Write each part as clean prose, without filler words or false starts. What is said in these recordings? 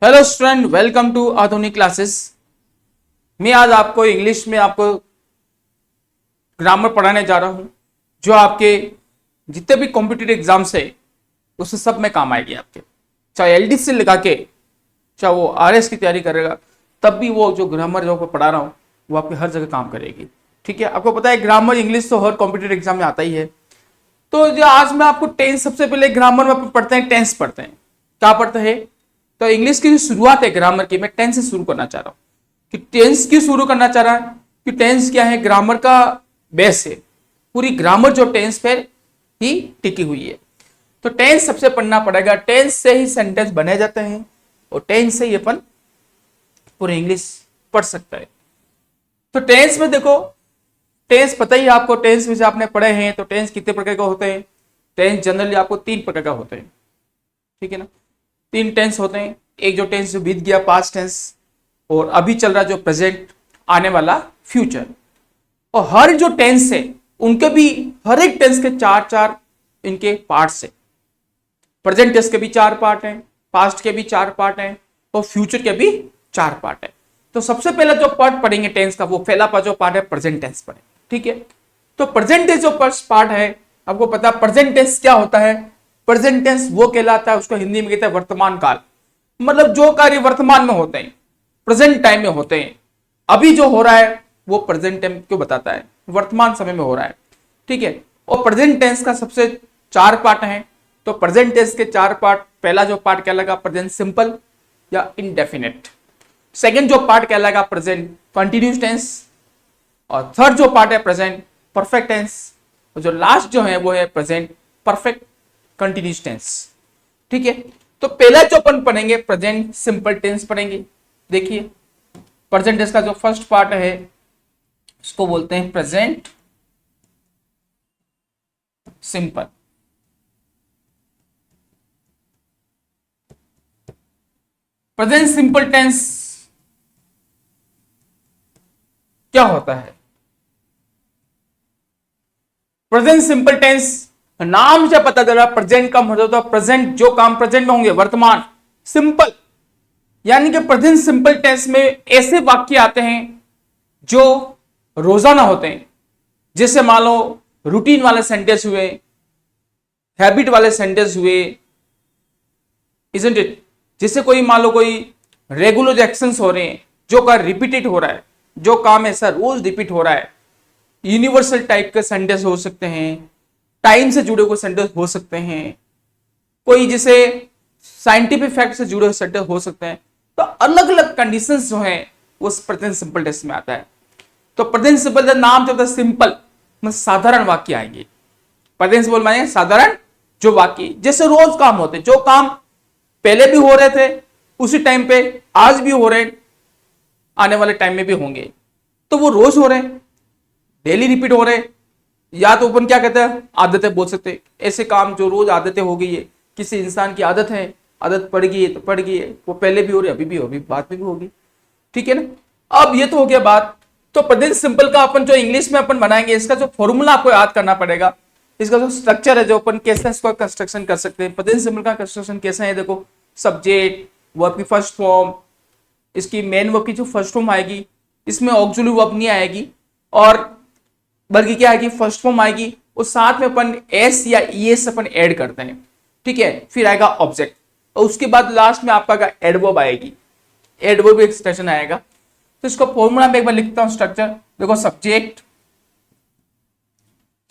Hello student, welcome to आधुनिक classes. मैं आज आपको इंग्लिश में आपको ग्रामर पढ़ाने जा रहा हूं जो आपके जितने भी कॉम्पिटिटिव एग्जाम्स है उससे सब में काम आएगी आपके। चाहे एलडीसी से लगा के चाहे वो आरएस की तैयारी करेगा तब भी वो जो ग्रामर जो पढ़ा रहा हूँ वो आपकी हर जगह काम करेगी। ठीक है, आपको पता है ग्रामर इंग्लिश तो हर कॉम्पिटिटिव एग्जाम में आता ही है। तो जो आज मैं आपको टेंस, सबसे पहले ग्रामर में पढ़ते हैं, टेंस पढ़ते हैं। क्या पढ़ते हैं? तो इंग्लिश की जो शुरुआत है ग्रामर की, मैं टेंस से शुरू करना चाह रहा हूं। कि टेंस की शुरू करना चाह रहा है कि टेंस क्या है? ग्रामर का बेस है। पूरी ग्रामर जो टेंस पर ही टिकी हुई है। तो टेंस सबसे पढ़ना पड़ेगा। टेंस से ही सेंटेंस बने जाते हैं और टेंस से ही अपन पूरी इंग्लिश पढ़ सकता है। तो टेंस में देखो, टेंस पता ही है आपको, टेंस में से आपने पढ़े हैं। तो टेंस कितने प्रकार का होते हैं? टेंस जनरली आपको 3 प्रकार का होते हैं। ठीक है ना, 3 टेंस होते हैं। एक जो टेंस जो बीत गया, पास्ट टेंस, और अभी चल रहा जो प्रेजेंट, आने वाला फ्यूचर। और हर जो टेंस है उनके भी, हर एक टेंस के 4 इनके पार्ट्स है। प्रेजेंट टेंस के भी 4 पार्ट हैं, पास्ट के भी 4 पार्ट हैं और फ्यूचर के भी 4 पार्ट है। तो सबसे पहला जो पार्ट पढ़ेंगे टेंस का, वो पहला जो पार्ट है प्रेजेंट टेंस पढ़े। ठीक है, तो प्रेजेंट टेंस जो फर्स्ट पार्ट है, आपको पता है प्रेजेंट टेंस क्या होता है? प्रेजेंट टेंस वो कहलाता है, उसको हिंदी में कहते हैं वर्तमान काल। मतलब जो कार्य वर्तमान में होते हैं, प्रेजेंट टाइम में होते हैं। अभी जो हो रहा है वो प्रेजेंट टाइम क्यों बताता है? वर्तमान समय में हो रहा है। ठीक है, और प्रेजेंट टेंस का सबसे 4 पार्ट हैं। तो प्रेजेंट टेंस के 4 पार्ट, पहला जो पार्ट कहलाएगा प्रेजेंट सिंपल या इंडेफिनिट। सेकेंड जो पार्ट कहलाएगा प्रेजेंट कंटिन्यूस टेंस, और थर्ड जो पार्ट है प्रेजेंट परफेक्ट टेंस, और जो लास्ट जो है वो है प्रेजेंट परफेक्ट कंटिन्यूस टेंस। ठीक है, तो पहला जो अपन पढ़ेंगे प्रेजेंट सिंपल टेंस पढ़ेंगे। देखिए, प्रेजेंट टेंस का जो फर्स्ट पार्ट है उसको बोलते हैं present simple. Present simple tense क्या होता है? प्रेजेंट सिंपल टेंस नाम से पता चला, प्रेजेंट का मतलब होता है प्रेजेंट, जो काम प्रेजेंट में होंगे, वर्तमान। सिंपल यानी कि प्रेजेंट सिंपल टेंस में ऐसे वाक्य आते हैं जो रोजाना होते हैं। जैसे मान लो रूटीन वाले सेंटेंस हुए, हैबिट वाले सेंटेंस हुए, इजंट इट? जैसे कोई मान लो कोई रेगुलर एक्शंस हो रहे हैं, जो का रिपीटेड हो रहा है, जो काम ऐसा रोज रिपीट हो रहा है। यूनिवर्सल टाइप के सेंटेंस हो सकते हैं, टाइम से जुड़े हुए सेंटेंस हो सकते हैं, कोई जैसे साइंटिफिक फैक्ट से जुड़े हुए सेंटेंस हो सकते हैं। तो अलग अलग कंडीशंस जो है वो प्रेजेंट सिंपल टेंस में आता है। तो प्रेजेंट सिंपल का नाम जो होता है सिंपल, में साधारण वाक्य आएंगे। प्रेजेंट सिंपल माने साधारण जो वाक्य, जैसे रोज काम होते हैं, जो काम पहले भी हो रहे थे उसी टाइम पे, आज भी हो रहे हैं, आने वाले टाइम में भी होंगे। तो वो रोज हो रहे हैं, डेली रिपीट हो रहे हैं। या तो अपन क्या कहते हैं, आदतें बोल सकते हैं। ऐसे काम जो रोज आदतें हो गई है, किसी इंसान की आदत है, आदत पड़ गई है तो पड़ गई है, वो पहले भी हो रही है, अभी भी होगी, बाद में भी होगी। ठीक है ना, अब ये तो हो गया बात। तो प्रेजेंट सिंपल का अपन जो इंग्लिश में अपन बनाएंगे, इसका जो फॉर्मूला आपको याद करना पड़ेगा, इसका जो स्ट्रक्चर है, जो अपन कैसे इसको कंस्ट्रक्शन कर सकते हैं। प्रेजेंट सिंपल का कंस्ट्रक्शन कैसे है? देखो, सब्जेक्ट, वर्ब की फर्स्ट फॉर्म, इसकी मेन वर्ब की जो फर्स्ट फॉर्म आएगी, इसमें ऑक्सिलरी वर्ब नहीं आएगी, और बल्कि क्या आएगी, फर्स्ट फॉर्म आएगी, और साथ में अपन एस या ईएस अपन ऐड करते हैं। ठीक है, फिर आएगा ऑब्जेक्ट, और उसके बाद लास्ट में आपका एडवर्ब आएगी, एडवर्ब एक्सप्रेशन आएगा। तो इसको फॉर्मूला में एक बार लिखता हूं स्ट्रक्चर। देखो, सब्जेक्ट,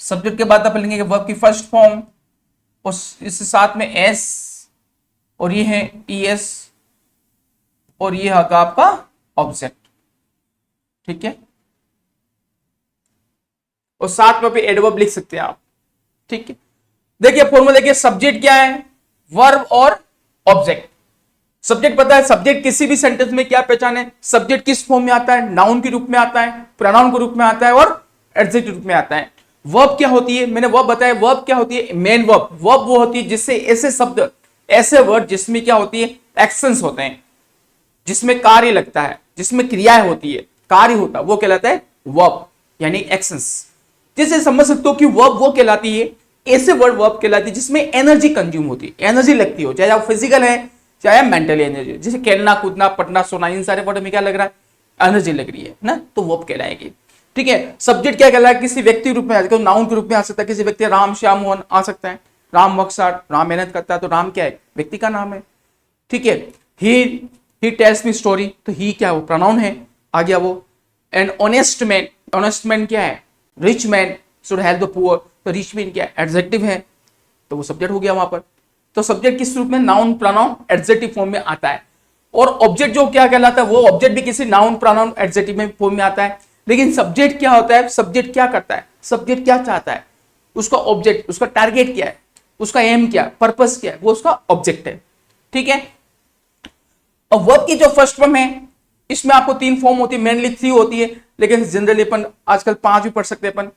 सब्जेक्ट के बाद अपन लिखेंगे वर्ब की फर्स्ट फॉर्म, और इसके साथ में एस, और ये है ईएस, और ये होगा आपका ऑब्जेक्ट। ठीक है, और साथ में भी एडवर्ब लिख सकते हैं आप। ठीक है, देखिए फॉर्मूला देखिए, सब्जेक्ट क्या है? वर्ब और ऑब्जेक्ट। सब्जेक्ट पता है, सब्जेक्ट किसी भी सेंटेंस में क्या पहचान है? सब्जेक्ट किस फॉर्म में आता है? नाउन के रूप में आता है, प्रोनाउन के रूप में आता है, और एडजेक्टिव रूप में आता है। वर्ब क्या होती है? मैंने वर्ब बताया, वर्ब क्या होती है? Main verb. वर्ब वो होती है जिससे ऐसे शब्द, ऐसे वर्ड जिसमें क्या होती है? एक्शंस होते हैं, जिसमें कार्य लगता है, जिसमें क्रियाएं होती है, कार्य होता है, वो कहलाता है वर्ब यानी एक्शंस। जैसे समझ सकते हो कि वर्ब वो कहलाती है, ऐसे वर्ड वर्ब कहलाती है जिसमें एनर्जी कंज्यूम होती है, एनर्जी लगती हो, चाहे आप फिजिकल है, चाहे मेंटली एनर्जी, जैसे खेलना कूदना पढ़ना सोना, इन सारे वर्ड में क्या लग रहा है, एनर्जी लग रही है ना, तो वर्ब कहलाएगी। ठीक है, सब्जेक्ट क्या कहलाएगा, किसी व्यक्ति रूप में आ सकता है, नाउन के रूप में आ सकता है, किसी व्यक्ति राम श्याम मोहन आ सकता है, राम वर्कशार्ट, राम मेहनत करता है, तो राम क्या है, व्यक्ति का नाम है। ठीक है, ही टेल्स मी स्टोरी, तो ही क्या है, वो प्रोनाउन है, आ गया वो। And honest man, honest man क्या है, rich man should help the poor, तो रिच मैन क्या है, एडजेक्टिव है, तो वो सब्जेक्ट हो गया वहां पर। तो सब्जेक्ट किस रूप में, नाउन प्रोनाउन एडजेक्टिव फॉर्म में आता है। और ऑब्जेक्ट जो क्या कहलाता है, वो ऑब्जेक्ट भी किसी नाउन प्रोनाउन एडजेक्टिव में फॉर्म में आता है। लेकिन सब्जेक्ट क्या होता है, सब्जेक्ट क्या करता है, सब्जेक्ट क्या चाहता है, उसका ऑब्जेक्ट, उसका टारगेट क्या है, उसका एम क्या है, पर्पस क्या है, वो उसका ऑब्जेक्ट है। ठीक है, और वर्ब की जो फर्स्ट फॉर्म है, इसमें आपको 3 फॉर्म होती है, मेनली 3 होती है, लेकिन जनरली अपन आजकल 5 भी पढ़ सकते हैं अपन।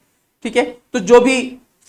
ठीक है, तो जो भी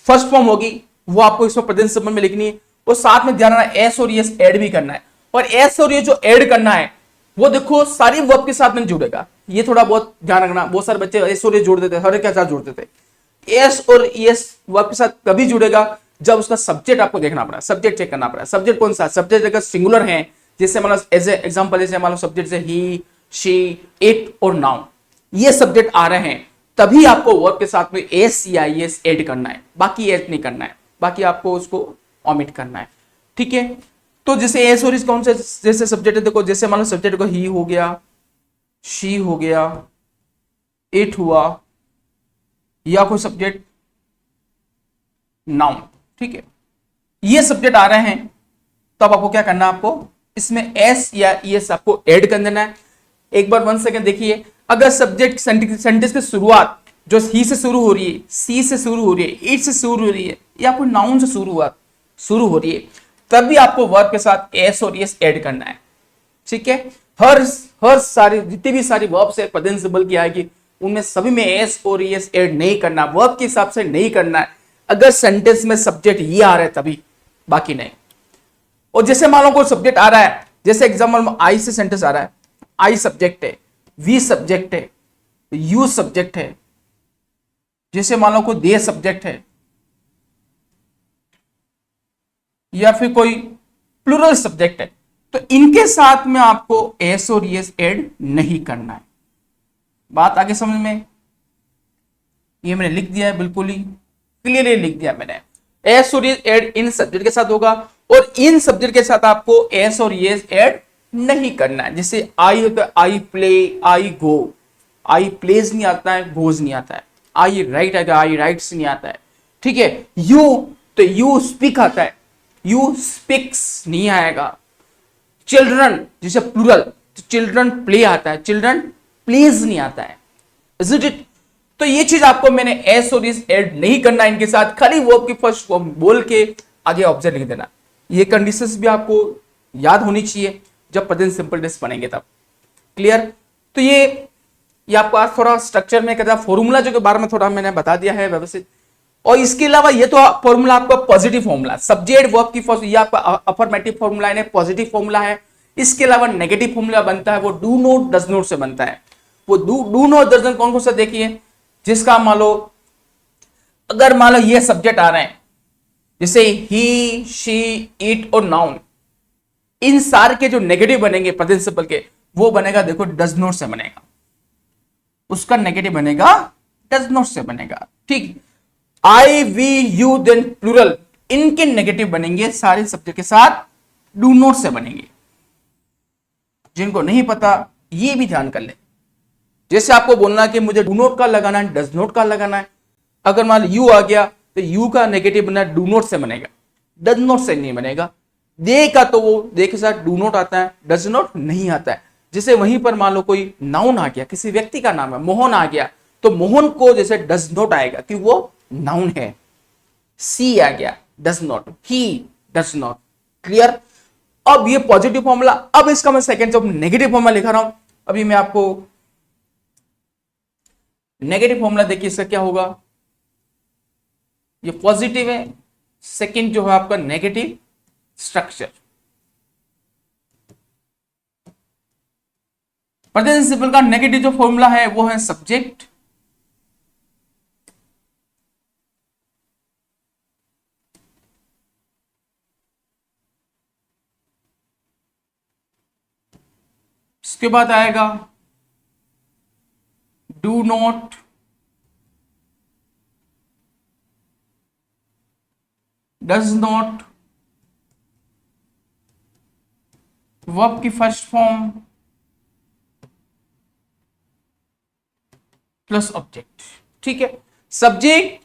फर्स्ट फॉर्म होगी वो आपको इसमें प्रेजेंट सिंपल में लिखनी है, और साथ में ध्यान रखना एस और यस ऐड भी करना है। और एस और ये जो ऐड करना है वो देखो सारी वर्ब के साथ में जुड़ेगा, ये थोड़ा बहुत ध्यान रखना। बहुत सारे बच्चे एस और ये जोड़ देते, हर एक के साथ जोड़ते थे। एस और यस वर्ब के साथ तभी जुड़ेगा जब उसका सब्जेक्ट आपको देखना पड़ा, सब्जेक्ट चेक करना पड़ा, सब्जेक्ट कौन सा, सब्जेक्ट अगर सिंगुलर है, जैसे मतलब एज ए एग्जांपल, जैसे मान लो सब्जेक्ट से ही शी इट और नाउन, ये सब्जेक्ट आ रहे हैं, तभी आपको वर्ब के साथ में एस या एस ऐड करना है, बाकी ऐड नहीं करना है, बाकी आपको उसको ऑमिट करना है। ठीक है, तो जैसे एस और इस कौन से जैसे सब्जेक्ट है, देखो जैसे मान लो सब्जेक्ट को ही हो गया, शी हो गया, इट हुआ, या कोई सब्जेक्ट नाउन। ठीक है, ये सब्जेक्ट आ रहे हैं, तब आपको क्या करना है, आपको इसमें एस या एस आपको ऐड कर देना है। एक बार 1 सेकंड देखिए, अगर सब्जेक्ट सेंटेंस की शुरुआत जो ही से शुरू हो रही है, सी से शुरू हो रही है, इट से शुरू हो रही है, या कोई नाउन से शुरू हो रही है, तभी आपको वर्ब के साथ एस और एस ऐड करना है। ठीक है, हर हर सारी जितनी भी सारी वर्ब से प्रेजेंट सिंबल की आएगी, उनमें सभी में एस और एस ऐड नहीं करना, वर्ब के हिसाब से नहीं करना है। अगर सेंटेंस में सब्जेक्ट ये आ रहा है तभी, बाकी नहीं। और जैसे मान लो कोई सब्जेक्ट आ रहा है, जैसे एग्जाम्पल आई से सेंटेंस आ रहा है, आई सब्जेक्ट है, वी सब्जेक्ट है, यू सब्जेक्ट है, जैसे मान लो कोई दे सब्जेक्ट है, या फिर कोई प्लूरल सब्जेक्ट है, तो इनके साथ में आपको एस और एस ऐड नहीं करना है। बात आगे समझ में, ये मैंने लिख दिया है, बिल्कुल ही क्लियरली लिख दिया मैंने। एस और एस ऐड इन सब्जेक्ट के साथ होगा, और इन सब्जेक्ट के साथ आपको एस और एस ऐड नहीं करना है। जैसे आई होता है, I play, I go, I pledge नहीं आता है, गोज नहीं आता है। आई राइट आएगा, आई राइट्स नहीं आता है। ठीक है, यू तो यू स्पीक आता है, यू स्पीक्स नहीं आएगा। चिल्ड्रन जैसे प्लूरल, तो चिल्ड्रन प्ले आता है, चिल्ड्रन प्लेज नहीं आता है। Is it? तो ये चीज आपको मैंने एस और इस ऐड नहीं करना है इनके साथ, खाली वर्ब की फर्स्ट फॉर्म बोल के आगे ऑब्जेक्ट लिख देना। ये कंडीशंस भी आपको याद होनी चाहिए जब प्रेजेंट सिंपल टेंस पढ़ेंगे तब। क्लियर? तो ये आपको आज थोड़ा स्ट्रक्चर में कहता फॉर्मूला जो के बारे में थोड़ा मैंने बता दिया है व्यवस्थित। और इसके अलावा ये तो फॉर्मूला आपका पॉजिटिव फॉर्मूला, सब्जेक्ट वर्ब की फर्स्ट, ये आपका अफर्मेटिव फॉर्मूला है, पॉजिटिव फॉर्मूला है। इसके अलावा नेगेटिव फॉर्मूला बनता है, वो डू नोट डज नोट से बनता है। वो डू नोट डज नोट कौन सा देखिए, जिसका मान लो अगर मान लो ये सब्जेक्ट आ रहे हैं, जैसे ही शी इट और नाउन, इन सारे के जो नेगेटिव बनेंगे प्रेजेंट सिंपल के, वो बनेगा देखो डज नॉट से बनेगा, उसका नेगेटिव बनेगा डज नॉट से बनेगा। ठीक, आई वी यू देन प्लूरल, इनके नेगेटिव बनेंगे सारे सब्जेक्ट के साथ डू नॉट से बनेंगे। जिनको नहीं पता ये भी ध्यान कर ले, जैसे आपको बोलना कि मुझे डू नोट का लगाना है, डज नोट का लगाना है। अगर मान लो यू आ गया तो यू का नेगेटिव बना डू नोट से बनेगा, डज नोट से नहीं बनेगा। दे का तो वो दे के साथ डू नोट आता है, डज नोट नहीं आता है। जैसे वहीं पर मान लो कोई नाउन आ गया, किसी व्यक्ति का नाम है मोहन आ गया, तो मोहन को जैसे डज नोट आएगा कि वो नाउन है। सी आ गया does not, he does not. Clear? अब ये पॉजिटिव फॉर्मूला, अब इसका मैं सेकंड जब नेगेटिव फॉर्मूला लिखा रहा हूं, अभी मैं आपको नेगेटिव फॉर्मूला देखिए इसका क्या होगा। ये पॉजिटिव है, सेकंड जो है आपका नेगेटिव स्ट्रक्चर। प्रेजेंट सिंपल का नेगेटिव जो फॉर्मूला है वो है सब्जेक्ट उसके बाद आएगा do not, does not, verb की फर्स्ट फॉर्म प्लस ऑब्जेक्ट। ठीक है, सब्जेक्ट,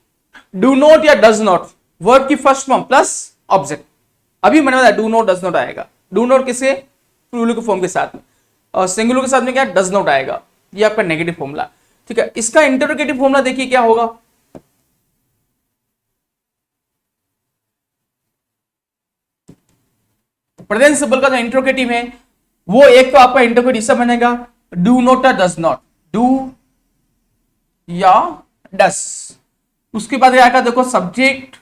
डू नॉट या डज नॉट, वर्ब की फर्स्ट फॉर्म प्लस ऑब्जेक्ट। अभी मैंने बताया डू नॉट डज नॉट आएगा। डू नॉट किसे, प्लूरल के फॉर्म के साथ में, और सिंगुलर के साथ में क्या डज नॉट आएगा। ये आपका नेगेटिव फॉर्मूला। ठीक है, इसका इंटरोगेटिव फॉर्मूला देखिए क्या होगा। प्रेजेंट सिंपल का जो इंटरोगेटिव है वो एक तो आपका इंटरोगेटिव इससे बनेगा डू नॉट या डज नॉट, डू या डस। उसके बाद आएगा देखो सब्जेक्ट,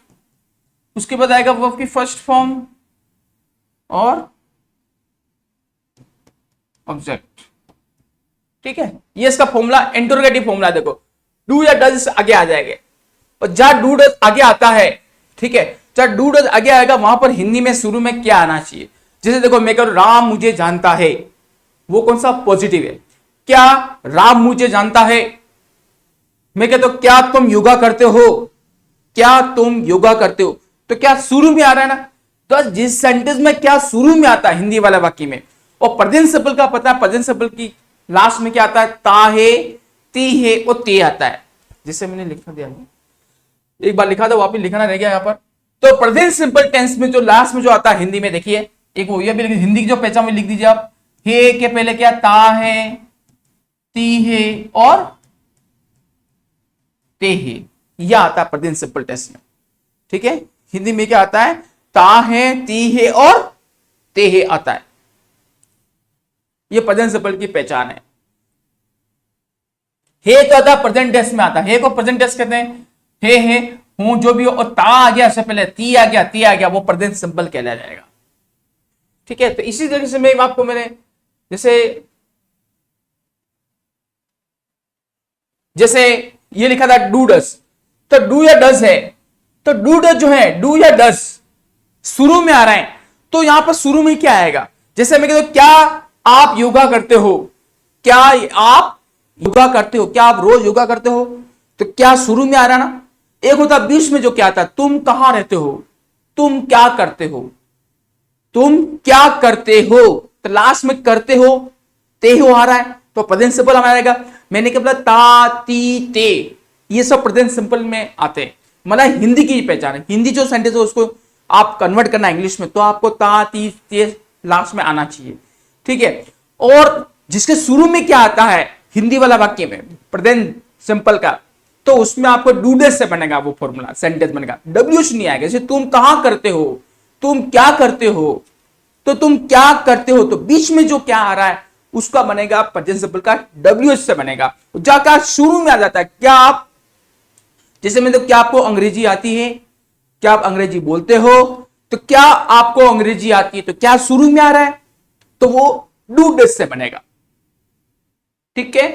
उसके बाद आएगा वर्ब की फर्स्ट फॉर्म और ऑब्जेक्ट। ठीक है, ये इसका फॉर्मूला, इंटरोगेटिव फॉर्मूला। देखो डू या डज आगे आ जाएंगे, और जहां डू डज आगे आता है, ठीक है, जहां डू डज आगे आएगा वहां पर हिंदी में शुरू में क्या आना चाहिए। जैसे देखो मैं कहूं राम मुझे जानता है, वो कौन सा पॉजिटिव है। क्या राम मुझे जानता है, मैं कहता हूं क्या तुम योगा करते हो, क्या तुम योगा करते हो, तो क्या शुरू में आ रहा है ना। तो जिस सेंटेंस में क्या शुरू में आता है हिंदी वाला वाक्य में, और प्रेजेंट सिंपल का पता है, प्रेजेंट सिंपल की लास्ट में क्या आता है, ता है, ती है और ते आता है। जिसे मैंने लिखा दिया, एक बार लिखा था वापिस लिखना रह गया यहां पर। तो प्रेजेंट सिंपल टेंस में जो लास्ट में जो आता है हिंदी में, देखिए एक वो, ये भी हिंदी की जो पहचान में लिख दीजिए आप, हे के पहले क्या ता है, ती है और ते है, यह आता है प्रेजेंट सिंपल टेंस में। ठीक है, हिंदी में क्या आता है, ता है, ती है और ते है आता है। ये प्रेजेंट सिंपल की पहचान है। हे तो आता है प्रेजेंट टेंस में आता है, हे को प्रेजेंट टेंस कहते हैं। हे है, हूं जो भी हो, और ता आ गया उससे पहले, ती आ गया, ती आ गया, वो प्रेजेंट सिंपल कहलाया जाएगा। ठीक है, तो इसी तरीके से मैं आपको मैंने जैसे ये लिखा था डू डस, तो डू या डस है, तो डू डस जो है, डू या डस शुरू में आ रहा है, तो यहां पर शुरू में क्या आएगा। जैसे मैं कहता हूं क्या आप योगा करते हो, क्या आप योगा करते हो, क्या आप रोज योगा करते हो, तो क्या शुरू में आ रहा ना। एक होता बीच में जो क्या आता है, तुम कहां रहते हो, तुम क्या करते हो, तुम क्या करते हो, तो लास्ट में करते हो, ते हो आ रहा है, तो प्रेजेंट सिंपल हमारा आएगा। मैंने क्या बोला, ता, ती, ते, ये सब प्रेजेंट सिंपल में आते हैं। मतलब हिंदी की पहचान है, हिंदी जो सेंटेंस है उसको आप कन्वर्ट करना इंग्लिश में, तो आपको ता, ती, ते लास्ट में आना चाहिए। ठीक है, और जिसके शुरू में क्या आता है हिंदी वाला वाक्य में प्रेजेंट सिंपल का, तो उसमें आपको डू डस से बनेगा वो फॉर्मूला, सेंटेंस बनेगा, डब्ल्यू नहीं आएगा। जैसे तुम कहां करते हो, तुम क्या करते हो, तो तुम क्या करते हो, तो बीच में जो क्या आ रहा है उसका बनेगा प्रेजेंट सिंपल का डब्ल्यू से बनेगा। जाकर शुरू में आ जाता है, क्या आप, जैसे मतलब क्या आपको अंग्रेजी आती है, क्या आप अंग्रेजी बोलते हो, तो क्या आपको अंग्रेजी आती है, तो क्या शुरू में आ रहा है, तो वो डू डस से बनेगा। ठीक है,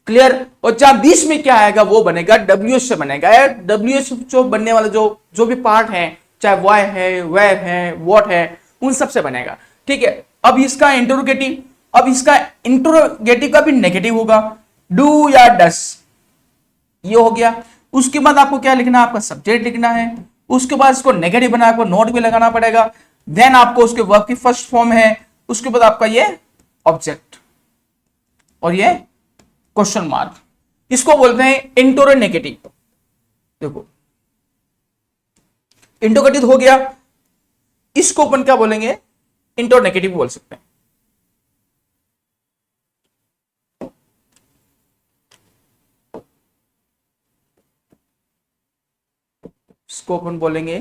क्लियर। और जहां बीच में क्या आएगा वो बनेगा डब्ल्यू से बनेगा। डब्ल्यू जो बनने वाला जो भी पार्ट है, चाहे वाई है, वेर है, वॉट है, उन सब से बनेगा। ठीक है, अब इसका इंटरोगेटिव, अब इसका इंटरोगेटिव का भी नेगेटिव होगा, डू या डस, ये हो गया। उसके बाद आपको क्या लिखना है, आपका सब्जेक्ट लिखना है। उसके बाद इसको नेगेटिव बना, आपको नोट भी लगाना पड़ेगा। देन आपको उसके वर्ब की फर्स्ट फॉर्म है, उसके बाद आपका ये ऑब्जेक्ट और ये क्वेश्चन मार्क, इसको बोलते हैं इंटरोगेटिव। देखो इंटरोगेटिव हो गया, इसको अपन क्या बोलेंगे, इंटरोगेटिव बोल सकते हैं। इसको अपन बोलेंगे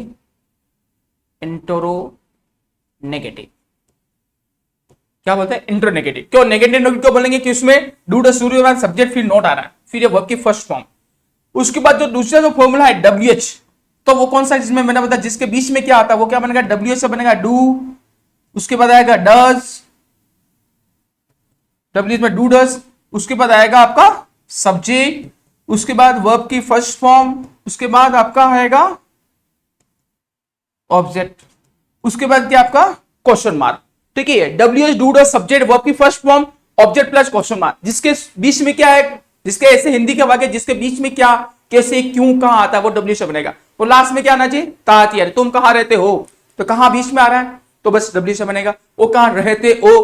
इंटरोगेटिव। क्या बोलते हैं, इंटरोगेटिव। क्यों नेगेटिव क्यों बोलेंगे, कि उसमें डू डस शुरू में सब्जेक्ट फिर नोट आ रहा है, फिर ये वर्ब की फर्स्ट फॉर्म। उसके बाद जो दूसरा जो फॉर्मूला है डब्ल्यू एच, तो वो कौन सा, जिसमें मैंने बताया जिसके बीच में क्या आता है वो क्या बनेगा, डब्ल्यू एच से बनेगा डू, उसके बाद आएगा डज, डब्ल्यू में डू डज, उसके बाद आएगा आपका सब्जेक्ट, उसके बाद वर्ब की फर्स्ट फॉर्म, उसके बाद आपका आएगा ऑब्जेक्ट, उसके बाद क्या आपका क्वेश्चन मार्क। ठीक है, WH do does subject verb की first form object plus question mark, जिसके बीच में क्या है, जिसके ऐसे हिंदी के वाक्य जिसके बीच में क्या, कैसे, क्यों, कहां आता है, वो WH बनेगा। वो लास्ट में क्या आना चाहिए, कहा आती है, तुम कहां रहते हो, तो कहां बीच में आ रहा है तो बस WH बनेगा। वो कहां रहते हो,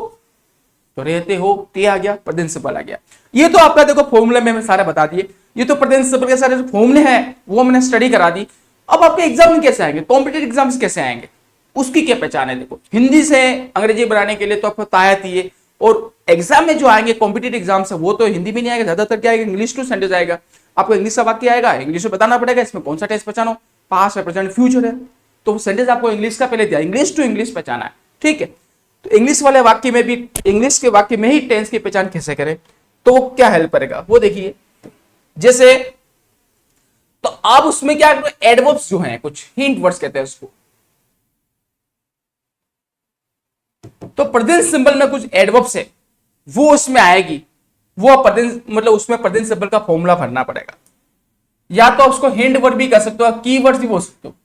तो रहते हो, ते आ गया, प्रेजेंट सिंपल आ गया। ये तो आपका देखो फॉर्मूले में सारे बता दिए, ये तो प्रेजेंट सिंपल के सारे जो फॉर्मूले हैं वो मैंने स्टडी करा दी। अब आपके एग्जाम में कैसे आएंगे, कॉम्पिटेटिव एग्जाम्स कैसे आएंगे, उसकी क्या पहचान है। देखो हिंदी से अंग्रेजी बनाने के लिए तो आपको तायत ही है, और एग्जाम में जो आएंगे कॉम्पिटेटिव एग्जाम से वो तो हिंदी में नहीं आएगा, ज्यादातर क्या आएगा, इंग्लिश टू सेंटेंस आएगा। आपको इंग्लिश का वाक्य आएगा, इंग्लिश में बताना पड़ेगा इसमें कौन सा टेंस पहचानो, पास्ट है, प्रेजेंट, फ्यूचर है, तो सेंटेंस आपको इंग्लिश का पहले दिया, इंग्लिश टू इंग्लिश पहचाना है, ठीक है। तो इंग्लिश वाले वाक्य में भी, इंग्लिश के वाक्य में ही टेंस की पहचान कैसे करें, तो वो क्या हेल्प करेगा वो देखिए। जैसे तो आप उसमें क्या, एडवर्ब्स जो हैं, कुछ हिंट वर्ड्स कहते हैं उसको, तो प्रेजेंट सिंबल में कुछ एडवर्ब्स है वो उसमें आएगी, वो प्रेजेंट मतलब उसमें प्रेजेंट सिंबल का फॉर्मूला भरना पड़ेगा। या तो उसको हिंट वर्ड भी कर सकते हो, की वर्ड भी बोल सकते हो,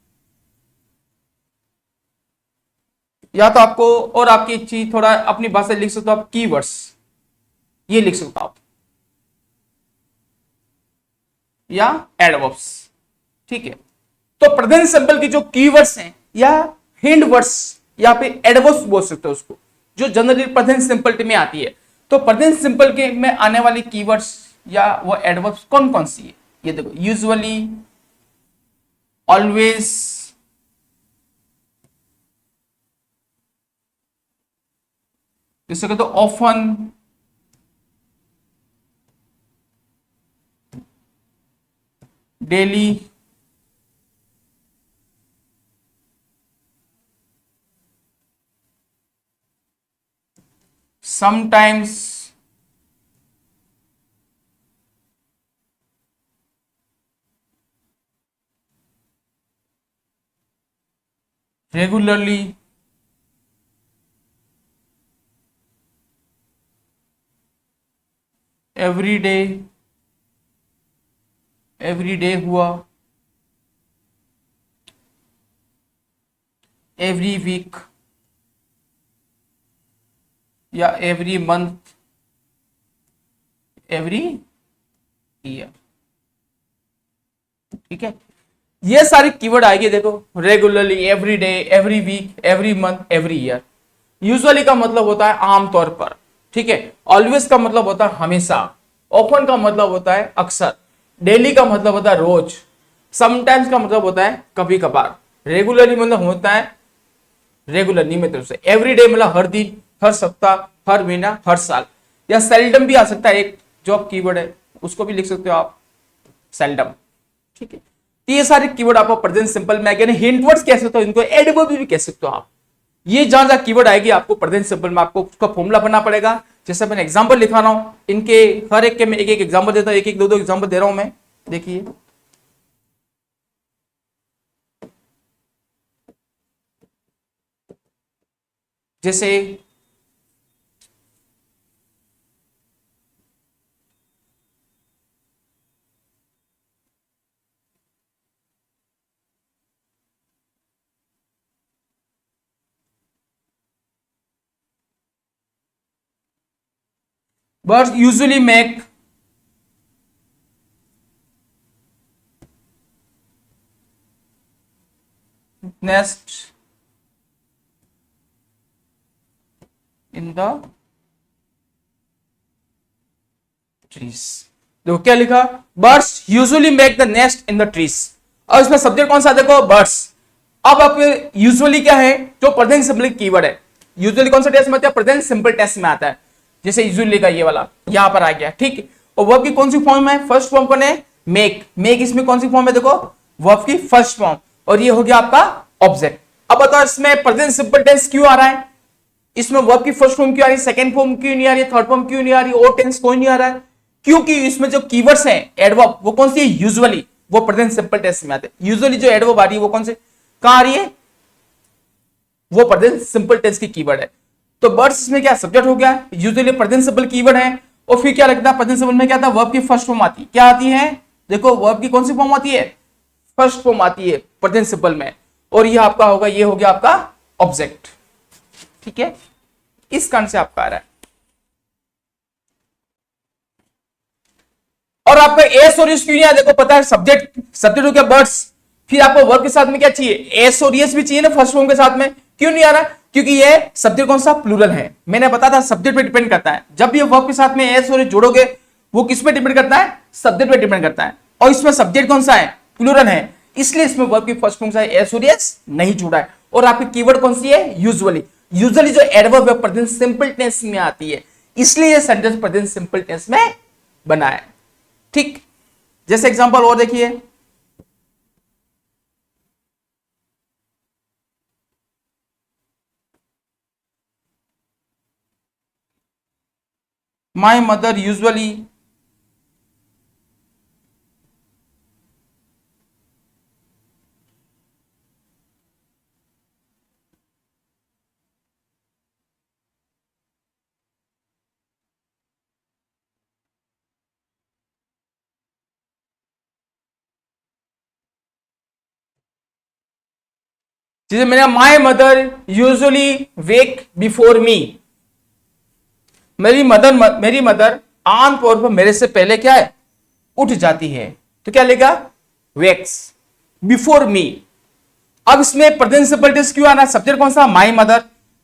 या तो आपको और आपकी चीज थोड़ा अपनी भाषा लिख सकते हो आप, कीवर्ड्स ये लिख सकते हो आप, या एडवर्ब्स, ठीक है। तो प्रेजेंट सिंबल की जो कीवर्ड्स हैं या हिंट वर्ड्स या फिर एडवर्ब्स बोल सकते हो उसको, जो जनरली प्रेजेंट सिंपल में आती है। तो प्रेजेंट सिंपल के में आने वाली कीवर्ड्स या वो एडवर्ब्स कौन कौन सी है, ये देखो, यूजुअली, ऑलवेज, जिससे कहते often, daily, sometimes, regularly, every day, every day हुआ, एवरी वीक, या एवरी मंथ, एवरी ईयर, ठीक है। ये सारी कीवर्ड आएगी, देखो, regularly, every day, every week, every month, every year. Usually का मतलब होता है आमतौर पर, ठीक है। ऑलवेज का मतलब होता है हमेशा, ऑफन का मतलब होता है अक्सर, डेली का मतलब होता है रोज, समटाइम्स का मतलब होता है कभी कभार, रेगुलरली मतलब होता है रेगुलर नियमित रूप से, एवरीडे मतलब हर दिन, हर सप्ताह, हर महीना, हर साल, या सेल्डम भी आ सकता है, एक जॉब कीवर्ड है उसको भी लिख सकते हो आप, सेल्डम, ठीक है। तो ये सारे कीवर्ड आपको प्रेजेंट सिंपल में आएंगे, हिंट वर्ड्स कह सकते हो, इनको एडवर्ब भी कह सकते हो आप। ये जहां जहां कीवर्ड आएगी आपको प्रेजेंट सिंपल में आपको उसका फॉर्मूला बनना पड़ेगा। जैसे मैंने एग्जांपल लिखा रहा हूं, इनके हर एक के मैं एक एक एग्जांपल देता हूं, एक एक दो दो एग्जांपल दे रहा हूं मैं, देखिए। जैसे birds usually make nest in the trees। देखो क्या लिखा, birds usually make the nest in the trees, और इसमें सब्जेक्ट कौन सा, देखो बर्ड्स। अब आपके यूजुअली क्या है, जो प्रेजेंट सिंपल कीवर्ड है, यूजुअली कौन सा टेस्ट में आता है, प्रेजेंट सिंपल टेस्ट में आता है। जैसे यूजुअली का ये वाला यहां पर आ गया, ठीक है। और वर्ब की कौन सी फॉर्म है, फर्स्ट फॉर्म कौन है, मेक, मेक इसमें कौन सी फॉर्म है, देखो वर्ब की फर्स्ट फॉर्म, और ये हो गया आपका ऑब्जेक्ट। अब बताओ इसमें प्रेजेंट सिंपल टेंस क्यों आ रहा है, इसमें वर्ब की फर्स्ट फॉर्म क्यों आ रही है, सेकंड फॉर्म क्यों नहीं आ रही है, थर्ड फॉर्म क्यों नहीं आ रही है, और टेंस कोई नहीं आ रहा है, क्योंकि इसमें जो कीवर्ड्स हैं एडवर्ब, वो कौन सी है, यूजुअली, वो प्रेजेंट सिंपल टेंस में आते हैं। यूजुअली जो एडवर्ब आ रही है वो कौन से, कहां आ रही है, वो प्रेजेंट सिंपल टेंस की कीवर्ड है। तो बर्ड्स इसमें क्या सब्जेक्ट हो गया, यूजुअली प्रेजेंट सिंपल कीवर्ड है, और फिर क्या लगता है, प्रेजेंट सिंपल में क्या आता है, वर्ब की फर्स्ट फॉर्म आती है, क्या आती है, देखो वर्ब की कौन सी फॉर्म आती है, फर्स्ट फॉर्म आती है प्रेजेंट सिंपल में, और ये आपका होगा, ये हो गया आपका ऑब्जेक्ट, ठीक है। इस कारण से आपका आ रहा है। और आपका एस और एस क्यों नहीं आया, देखो पता है सब्जेक्ट हो गया बर्ड्स, फिर आपको वर्ब के साथ में क्या चाहिए, एस और एस भी चाहिए ना फर्स्ट फॉर्म के साथ में, क्यों नहीं आ रहा, क्योंकि ये सब्जेक्ट कौन सा, प्लूरल है। मैंने बताया था सब्जेक्ट पे डिपेंड करता है, जब ये वर्ब के साथ में एस और एस जोड़ोगे वो किस पे डिपेंड करता है, सब्जेक्ट पे डिपेंड करता है, और इसमें सब्जेक्ट कौन सा है, प्लूरल है, इसलिए इसमें वर्ब की फर्स्ट फॉर्म से एस और एस नहीं जुड़ा है। और आपकी कीवर्ड कौन सी है, यूजुअली, यूजुअली जो एडवर्ब है प्रेजेंट सिंपल टेंस में आती है, इसलिए ये सेंटेंस प्रेजेंट सिंपल टेंस में बना है। ठीक, जैसे एग्जांपल और देखिए, माई मदर यूजुअली जैसे मैंने my mother usually wake before me, मेरी मदर आमतौर पर मेरे से पहले क्या है, उठ जाती है, तो क्या लेगा, वेक्स बिफोर मी। अब इसमें प्रेजेंट सिंपल टेंस क्यों आना, सब्जेक्ट कौन सा, माई मदर,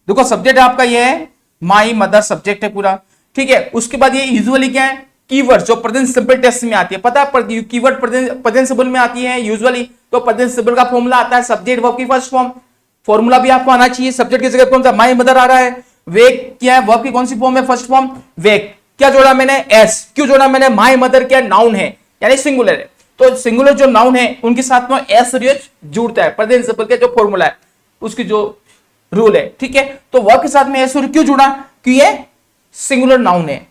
देखो सब्जेक्ट आपका ये है, माई मदर सब्जेक्ट है पूरा, ठीक है। उसके बाद ये यूजुअली क्या है, कीवर्ड जो प्रेजेंट सिंपल टेंस में आती है, पता है कीवर्ड प्रेजेंट सिंपल में आती है यूजुअली, तो प्रेजेंट सिंपल का फॉर्मूला आता है सब्जेक्ट वर्ब की फर्स्ट फॉर्म, फॉर्मूला भी आपको आना चाहिए, सब्जेक्ट की जगह कौन सा, माई मदर आ रहा है, वेक क्या है, वर्ब की कौन सी फॉर्म है, फर्स्ट फॉर्म वेक, क्या जोड़ा मैंने, एस, क्यों जोड़ा मैंने, माई मदर क्या नाउन है यानी सिंगुलर है, तो सिंगुलर जो नाउन है उनके साथ में एस और एच जुड़ता है, प्रेजेंट सिंपल का जो फॉर्मूला है उसकी जो रूल है, ठीक है। तो वर्ब के साथ में एस और क्यों जुड़ा, क्यों ये सिंगुलर नाउन है,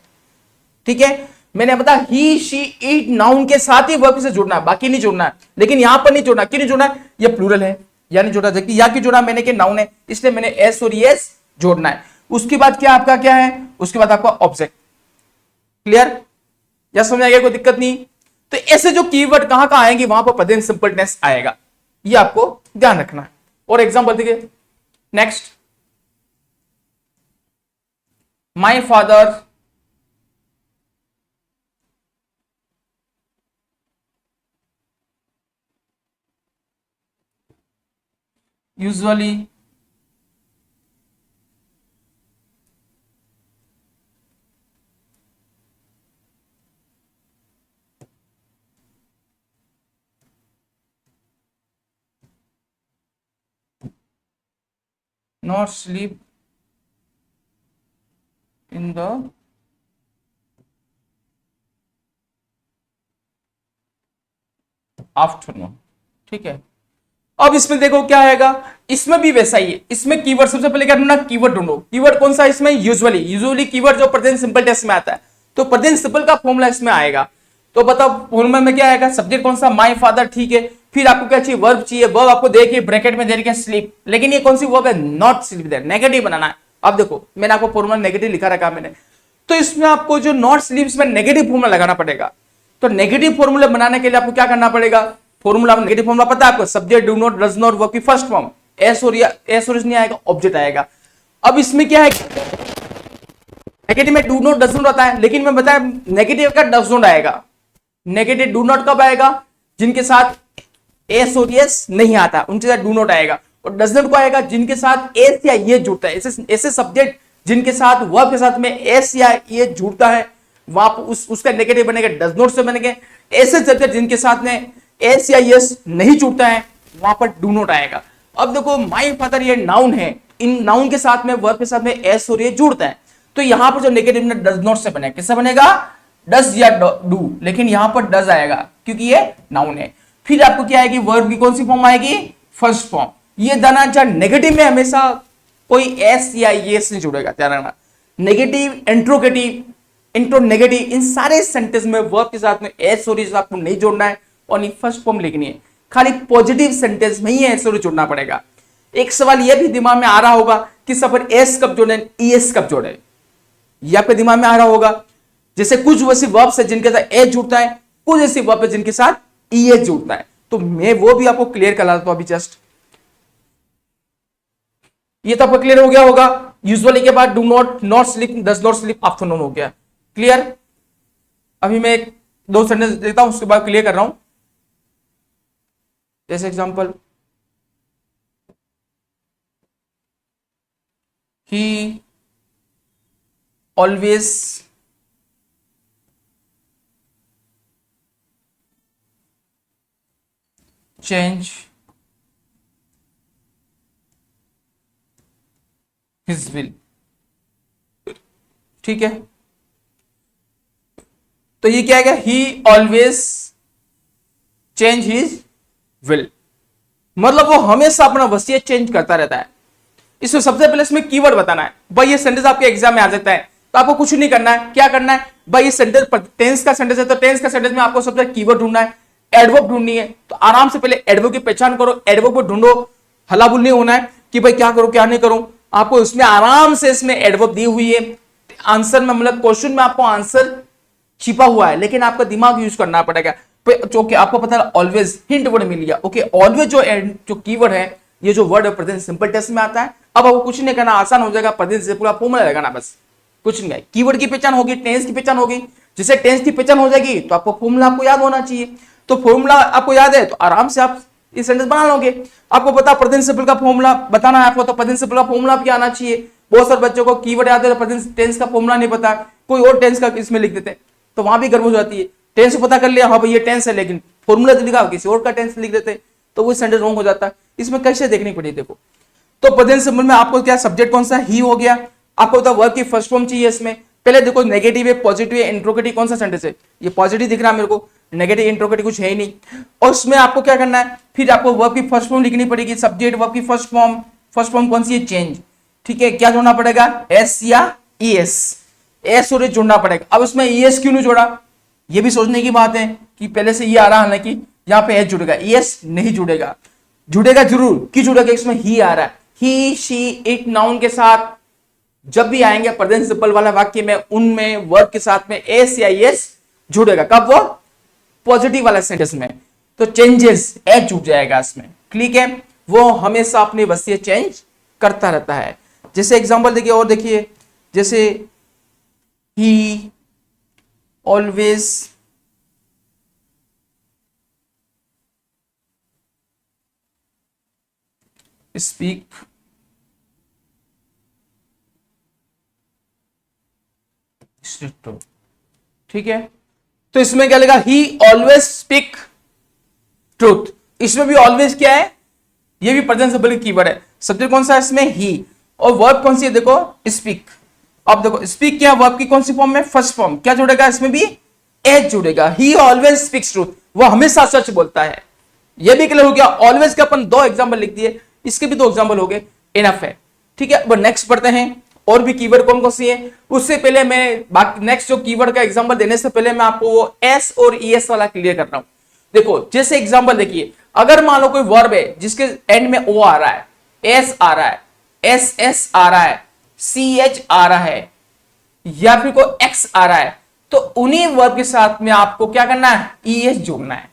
ठीक है। मैंने बता ही शी इट नाउन के साथ ही वर्ब से जुड़ना है, बाकी नहीं जुड़ना है, लेकिन यहां पर नहीं जुड़ना, क्यों नहीं जुड़ना, ये प्लूरल है यानी जोड़ा, देखिए या क्यों जोड़ा मैंने, कि नाउन है इसलिए मैंने एस और एस जोड़ना है। उसके बाद क्या आपका क्या है, उसके बाद आपका ऑब्जेक्ट, क्लियर, या समझ आ गया, कोई दिक्कत नहीं। तो ऐसे जो कीवर्ड कहां कहां आएंगे वहां पर प्रेजेंट सिंपल टेंस आएगा, ये आपको ध्यान रखना है। और एग्जांपल देखिए, next, my father usually not sleep in the afternoon, ठीक है। अब इसमें देखो क्या आएगा, इसमें भी वैसा ही है, इसमें कीवर्ड सबसे पहले क्या ढूंढना, कीवर्ड ढूंढो, कीवर्ड कौन सा इसमें, यूजुअली कीवर्ड जो प्रेजेंट सिंपल टेंस में आता है, तो प्रेजेंट सिंपल का फॉर्मूला इसमें आएगा। तो बताओ फॉर्मूला में क्या आएगा, सब्जेक्ट कौन सा, माय फादर, ठीक है। फिर आपको क्या चाहिए, वर्ब चाहिए, वर्ब आपको देखिए ब्रैकेट में दे रखी है स्लीप, लेकिन ये कौन सी वर्ब है, नॉट स्लीप, देयर नेगेटिव बनाना है। अब देखो मैंने आपको फॉर्मूला नेगेटिव लिखा रखा मैंने, तो इसमें आपको जो नॉट स्लीप्स में नेगेटिव फॉर्मूला लगाना पड़ेगा। तो नेगेटिव फॉर्मूला बनाने के लिए आपको क्या करना पड़ेगा, फॉर्मूला नेगेटिव फॉर्मूला पता है आपको, subject, do not, does not, verb की फर्स्ट फॉर्म, एस और नहीं आएगा, ऑब्जेक्ट आएगा। अब इसमें क्या है, नेगेटिव में डू नॉट, डज नॉट आता है, लेकिन मैं बताया नेगेटिव का डज नॉट आएगा। नेगेटिव डू नॉट कब आएगा, जिनके साथ एस और एस नहीं आता उनके साथ डू नॉट आएगा, और डज नॉट को आएगा जिनके साथ एस या ये जुड़ता है, ऐसे सब्जेक्ट जिनके साथ वर्ब के साथ में एस या ये जुड़ता है वहां उसका नेगेटिव बनेगा, डज नॉट से बनेंगे। ऐसे सब्जेक्ट जिनके साथ में एस या यस नहीं जुड़ता है वहां पर डू नॉट आएगा। अब देखो माय फादर ये नाउन है, इन नाउन के साथ में वर्ब के साथ में एस और ये जुड़ता है, तो यहां पर जो नेगेटिव डज नॉट से बनेगा, किससे बनेगा, डज या डू, लेकिन यहां पर डज आएगा क्योंकि ये नाउन है। फिर आपको क्या आएगी, वर्ब की कौन सी फॉर्म आएगी, फर्स्ट फॉर्म। ये दाना नेगेटिव में हमेशा कोई एस या यस नहीं जुड़ेगा, ध्यान रखना। नेगेटिव, इंट्रोगेटिव, इंट्रो नेगेटिव, इन सारे सेंटेंस में वर्ब के साथ में एस और आपको नहीं जोड़ना है और नहीं फर्स्ट फॉर्म लिखनी है, खाली पॉजिटिव सेंटेंस में ही एस और जोड़ना पड़ेगा। एक सवाल यह भी दिमाग में आ रहा होगा कि सफर एस कब जोड़े, ईएस कब जोड़े, यह आपके दिमाग में आ रहा होगा। जैसे कुछ वैसी वर्ब है जिनके साथ एस जुड़ता है, कुछ ऐसी वर्ब है जिनके साथ ईएस जुड़ता है, तो मैं वो भी आपको क्लियर करा देता हूं अभी जस्ट। ये तो आपको क्लियर हो गया होगा। यूजुअली के बाद do not, not sleep, does not sleep afternoon हो गया। क्लियर? अभी मैं एक दो सेंटेंस देता हूं, उसके बाद क्लियर कर रहा हूं। जैसे example, he always change his will. ठीक है, तो ये क्या है? ही ऑलवेज चेंज हिज विल, मतलब वो हमेशा अपना वसीयत चेंज करता रहता है। इसमें सबसे पहले इसमें कीवर्ड बताना है। भाई ये सेंटेंस आपके एग्जाम में आ जाता है, तो आपको कुछ नहीं करना है। क्या करना है? भाई ये सेंटेंस टेंस का सेंटेंस है, तो टेंस का सेंटेंस में आपको सबसे कीवर्ड ढूंढना है, एडवर्ब ढूंढनी है। तो आराम से पहले एडवर्ब की पहचान करो, एडवर्ब को ढूंढो। हलाबुल नहीं होना है कि भाई क्या करूं क्या नहीं करूं। आपको इसमें आराम से इसमें एडवर्ब दी हुई है, आंसर में मतलब क्वेश्चन में आपको आंसर छिपा हुआ है, लेकिन आपका दिमाग यूज करना पड़ेगा। जो कि आपको पता है ऑलवेज हिंट वर्ड मिल गया। ओके, ऑलवेज जो कीवर्ड है, ये जो वर्ड है प्रेजेंट सिंपल टेंस में आता है। अब आपको कुछ नहीं करना, आसान हो जाएगा। प्रेजेंट सिंपल फॉर्मूला लगाना, बस कुछ नहीं है। कीवर्ड की पहचान होगी, टेंस की पहचान होगी। जैसे टेंस की पहचान हो जाएगी तो आपको फॉर्मूला आपको याद होना चाहिए। तो फॉर्मूला आपको याद है तो आराम से आप ये सेंटेंस बना लोगे। आपको पता प्रेजेंट सिंपल का फॉर्मूला बताना है आपको, तो प्रेजेंट सिंपल का फॉर्मूला भी आना चाहिए। बहुत सारे बच्चों को कीवर्ड याद है तो प्रेजेंट टेंस का फॉर्मूला नहीं पता, कोई और टेंस का इसमें लिख देते हैं, तो वहां भी गड़बड़ हो जाती है। टेंस पता कर लिया, हाँ भाई ये टेंस है, लेकिन फॉर्मूला तो लिखा किसी और का टेंस लिख देते, तो वो सेंटेंस रॉन्ग हो जाता है। इसमें कैसे देखनी पड़ी, देखो। तो प्रेजेंट सिंपल में आपको क्या सब्जेक्ट कौन सा? ही हो गया। आपको तो वर्ब की फर्स्ट फॉर्म चाहिए इसमें। पहले देखो नेगेटिव है, पॉजिटिव है, इंट्रोगेटिव, कौन सा सेंटेंस है? ये पॉजिटिव दिख रहा है मेरे को, नेगेटिव इंट्रोगेटिव कुछ है ही नहीं। और उसमें आपको क्या करना है? फिर आपको वर्ब की फर्स्ट फॉर्म लिखनी पड़ेगी। सब्जेक्ट वर्ब की फर्स्ट फॉर्म कौन सी है? चेंज। ठीक है, क्या जोड़ना पड़ेगा? एस या ई एस, एस और एस जोड़ना पड़ेगा। अब उसमें ई एस क्यों नहीं जोड़ा, ये भी सोचने की बात है कि पहले से ये आ रहा है ना कि यहाँ पे एस जुड़ेगा, ई एस नहीं जुड़ेगा। जुड़ेगा जरूर, क्यों जुड़ेगा? इसमें ही आ रहा है। ही, शी, इट नाउन के साथ जब भी आएंगे प्रेजेंट सिंपल वाला वाक्य में, उनमें वर्ब के साथ में एस या एस जुड़ेगा। कब? वो पॉजिटिव वाला सेंटेंस में, तो चेंजेस एस जुड़ जाएगा इसमें। ठीक है, वो हमेशा अपनी वसीयत चेंज करता रहता है। जैसे एग्जांपल देखिए, और देखिए, जैसे ही ऑलवेज स्पीक ट्रूथ। ठीक है, तो इसमें क्या लिखा? ही ऑलवेज स्पीक ट्रूथ। इसमें भी ऑलवेज क्या है? ये भी प्रेजेंट सिंपल कीवर्ड है। सब्जेक्ट कौन सा है इसमें? ही। और वर्ब कौन सी है? देखो स्पीक। अब देखो स्पीक क्या वर्ब की कौन सी फॉर्म में? First form. क्या जुड़ेगा इसमें भी? एच जुड़ेगा। ही ऑलवेज स्पीक्स ट्रूथ, वो हमेशा सच बोलता है। ये भी क्लियर हो गया। ऑलवेज के अपन दो एग्जांपल लिख दिए, इसके भी दो एग्जांपल हो गए, इनफ है। ठीक है, अब नेक्स्ट पढ़ते हैं और भी कीवर्ड कौन कौन सी है। उससे पहले मैं बाकी नेक्स्ट जो कीवर्ड का एग्जांपल देने से पहले मैं आपको वो एस और ई एस वाला क्लियर कर रहा हूं। देखो जैसे एग्जांपल देखिए, अगर मान लो कोई वर्ब है जिसके एंड में ओ आ रहा है, एस आ रहा है, एस एस आ रहा है, सी एच आ रहा है, या फिर कोई एक्स आ रहा है, तो उन्हीं वर्ब के साथ में आपको क्या करना है? ई एस जोड़ना है।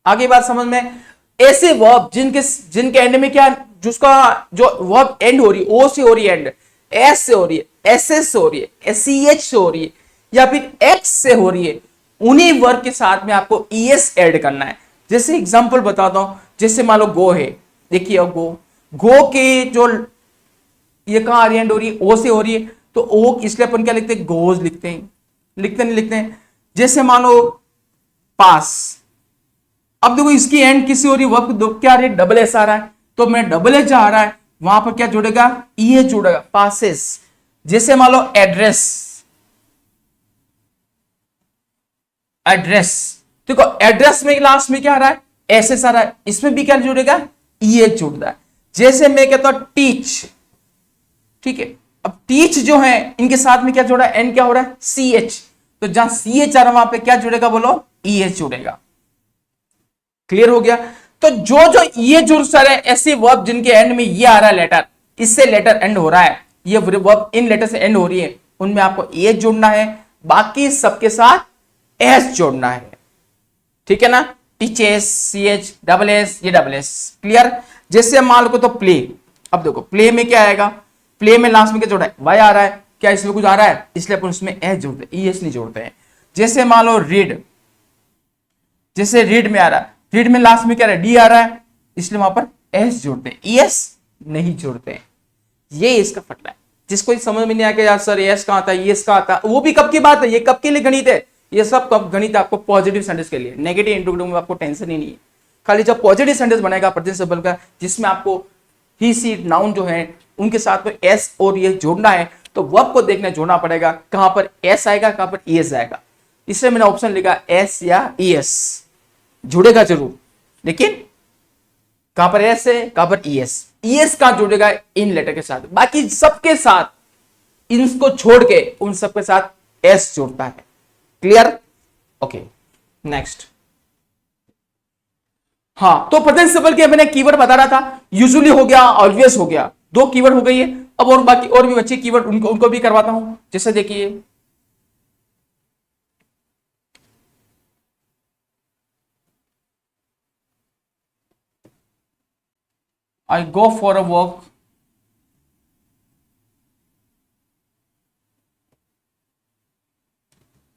आगे बात समझ में? ऐसे वर्ब जिनके एंड में क्या, जिसका जो वर्ब एंड हो रही है, ओ से हो रही है एंड, एस से हो रही है, एस एस से हो रही है, सी एच से हो रही है, या फिर एक्स से हो रही है, उन्हीं वर्ब के साथ में आपको ई एस ऐड करना है। जैसे एग्जांपल बताता हूं, जैसे मान लो गो है, देखिए अब गो के जो ये कहां आ रही है, एंड हो रही है, ओ से हो रही है, तो ओ इसलिए अपन क्या लिखते हैं? गोज लिखते हैं, लिखते नहीं लिखते हैं। जैसे मानो पास, अब देखो इसकी एंड किसी हो रही है, वर्ब क्या आ रही है? डबल एस आ रहा है, तो मैं डबल एच आ रहा है, वहां पर क्या जुड़ेगा? ई एच जुड़ेगा, पासेस। जैसे मान लो एड्रेस, एड्रेस, देखो एड्रेस में लास्ट में क्या आ रहा है? एस एस आ रहा है, इसमें भी क्या जुड़ेगा? ई एच जुड़ रहा है। जैसे मैं कहता हूं टीच, ठीक है, अब टीच जो है इनके साथ में क्या जोड़ा? एन क्या हो रहा है? सी एच, तो जहां सी एच आ रहा है वहां पे क्या जुड़ेगा? बोलो, ई एच जुड़ेगा। क्लियर हो गया? तो जो ये जुड़ सर है, ऐसे वर्ब जिनके एंड में ये आ रहा है लेटर, इससे लेटर एंड हो रहा है, ये वर्ब इन लेटर से एंड हो रही है, उनमें आपको एच जोड़ना है, बाकी सबके साथ एस जोड़ना है। ठीक है ना? Teaches, C H, double S, ये डबल एस। क्लियर? जैसे मान लो तो प्ले, अब देखो प्ले में क्या आएगा? प्ले में लास्ट में क्या जोड़ा है, वाई आ रहा है, क्या इसमें कुछ आ रहा है, इसलिए अपन उसमें एस जोड़ते हैं, ईएस नहीं जोड़ते हैं। जैसे मान लो रीड, जैसे रीड में आ रहा है, रीड में लास्ट में क्या रहा है, डी आ रहा है, इसलिए वहां पर एस जोड़ते हैं, ईएस नहीं जोड़ते हैं। ये इसका फटला है। जिसको समझ में नहीं आया कि यार सर एस कहां आता है, ईएस कहां आता है, वो भी कब की बात है, ये कब के लिए गणित है, ये सब कब गणित है आपको पॉजिटिव सेंटेंस के लिए, नेगेटिव इंट्रोगेटिव में आपको टेंशन ही नहीं है। खाली जब पॉजिटिव सेंटेंस बनेगा प्रेजेंट सिंपल का, जिसमें आपको ही सी नाउन जो है उनके साथ में एस और ये जोड़ना है, तो वर्ब को देखने जोड़ना पड़ेगा, कहां पर एस आएगा, कहां पर ईएस आएगा। इसलिए मैंने ऑप्शन लिखा एस या ईएस, जुड़ेगा जरूर, लेकिन कहां पर एस है, कहां पर ईएस, ईएस कहां जुड़ेगा, इन लेटर के साथ, बाकी सबके साथ इनको छोड़ के उन सबके साथ एस जोड़ता है। क्लियर? Okay, next. हाँ, तो प्रेजेंट सिंपल के मैंने कीवर्ड बता रहा था, यूजुअली हो गया, ऑलवेज हो गया, दो कीवर्ड हो गई है। अब और बाकी और भी बच्चे कीवर्ड उनको भी करवाता हूं। जैसे देखिए I go for a walk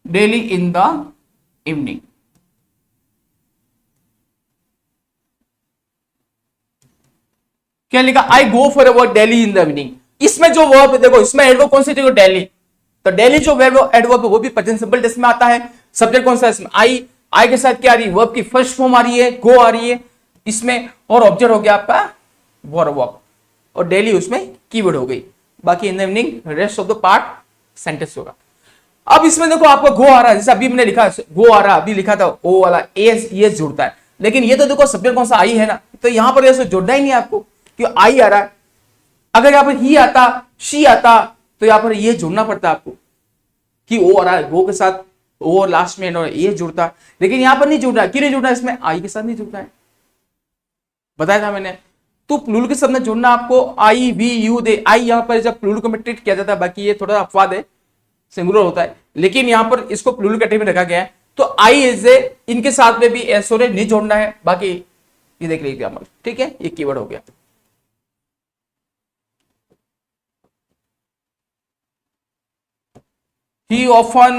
daily in the evening। क्या लिखा, I go for a walk daily in the evening. इसमें जो वर्ब है, देखो इसमें एडवर्ब कौन सी थी, डेली, तो डेली जो एडवर्ब है वो भी प्रेजेंट सिंपल टेंस में आता है। सब्जेक्ट कौन सा है इसमें, आई, आई के साथ क्या आ रही है, वर्ब की फर्स्ट फॉर्म आ रही है, गो आ रही है इसमें, और ऑब्जेक्ट हो गया आपका फॉर अ वॉक, और डेली उसमें कीवर्ड हो गई। बाकी इन the evening rest of the part sentence होगा। अब इसमें देखो आपका गो आ रहा है, जैसे अभी मैंने लिखा गो आ रहा, अभी लिखा था ओ वाला एस, ये जुड़ता है, लेकिन ये तो देखो सब्जेक्ट कौन सा आई है ना, तो यहां पर ऐसे जोड़ना ही नहीं है आपको, क्यों आई आ रहा है। अगर यहां पर ही आता, शी आता, तो यहां पर ये जुड़ना पड़ता आपको कि ओ आ रहा है, गो के साथ ओ लास्ट में ये जुड़ता है, लेकिन यहां पर नहीं जुड़ रहा है। क्यों नहीं जुड़ रहा है, इसमें आई के साथ नहीं जुड़ रहा है, बताया था मैंने। तो प्लूरल के साथ में जुड़ना आपको आई वी यू दे, आई यहां पर जब प्लूरल को ट्रीट किया जाता है, बाकी ये थोड़ा अपवाद है, सिंगुलर होता है, लेकिन यहां पर इसको प्लूरल कैटेगरी में रखा गया है। तो आई इज ए, इनके साथ में भी एस और नहीं जोड़ना है, बाकी ये देख लीजिए अमल, ठीक है, ये कीवर्ड हो गया। He often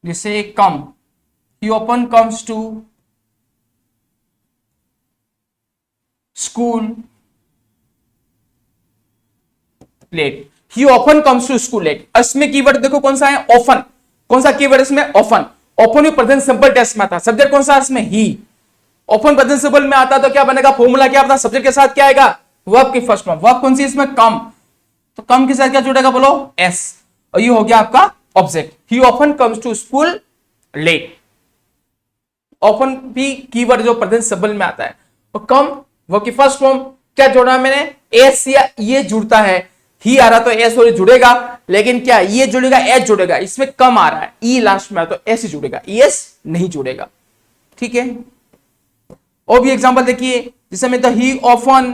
जैसे come, he often comes to school late। he often comes to school late, इसमें कीवर्ड देखो कौन सा है, often। कौन सा कीवर्ड इसमें, often। often भी प्रेजेंट सिंपल टेंस में आता है, सब्जेक्ट कौन सा इसमें, ही। ओपन प्रेजेंट सिंपल में आता तो क्या बनेगा, फॉर्मूला क्या आता, सब्जेक्ट के साथ क्या आएगा, वर्ब की फर्स्ट फॉर्म, वर्ब कौन सी इसमें, कम, तो कम के साथ क्या जुड़ेगा, बोलो एस, और ये हो गया आपका object. He often comes to school late, often भी कीवर्ड जो प्रेजेंट सिंपल में आता है, और कम वर्ब की फर्स्ट फॉर्म, क्या जोड़ा मैंने, एस या ये जुड़ता है, ही आ रहा तो एस और जुड़ेगा, लेकिन क्या ये जुड़ेगा, एस जुड़ेगा, इसमें कम आ रहा है, ई लास्ट में तो एस ही जुड़ेगा, एस नहीं जुड़ेगा, ठीक है। और भी एग्जांपल देखिए, जिसमें में तो ही often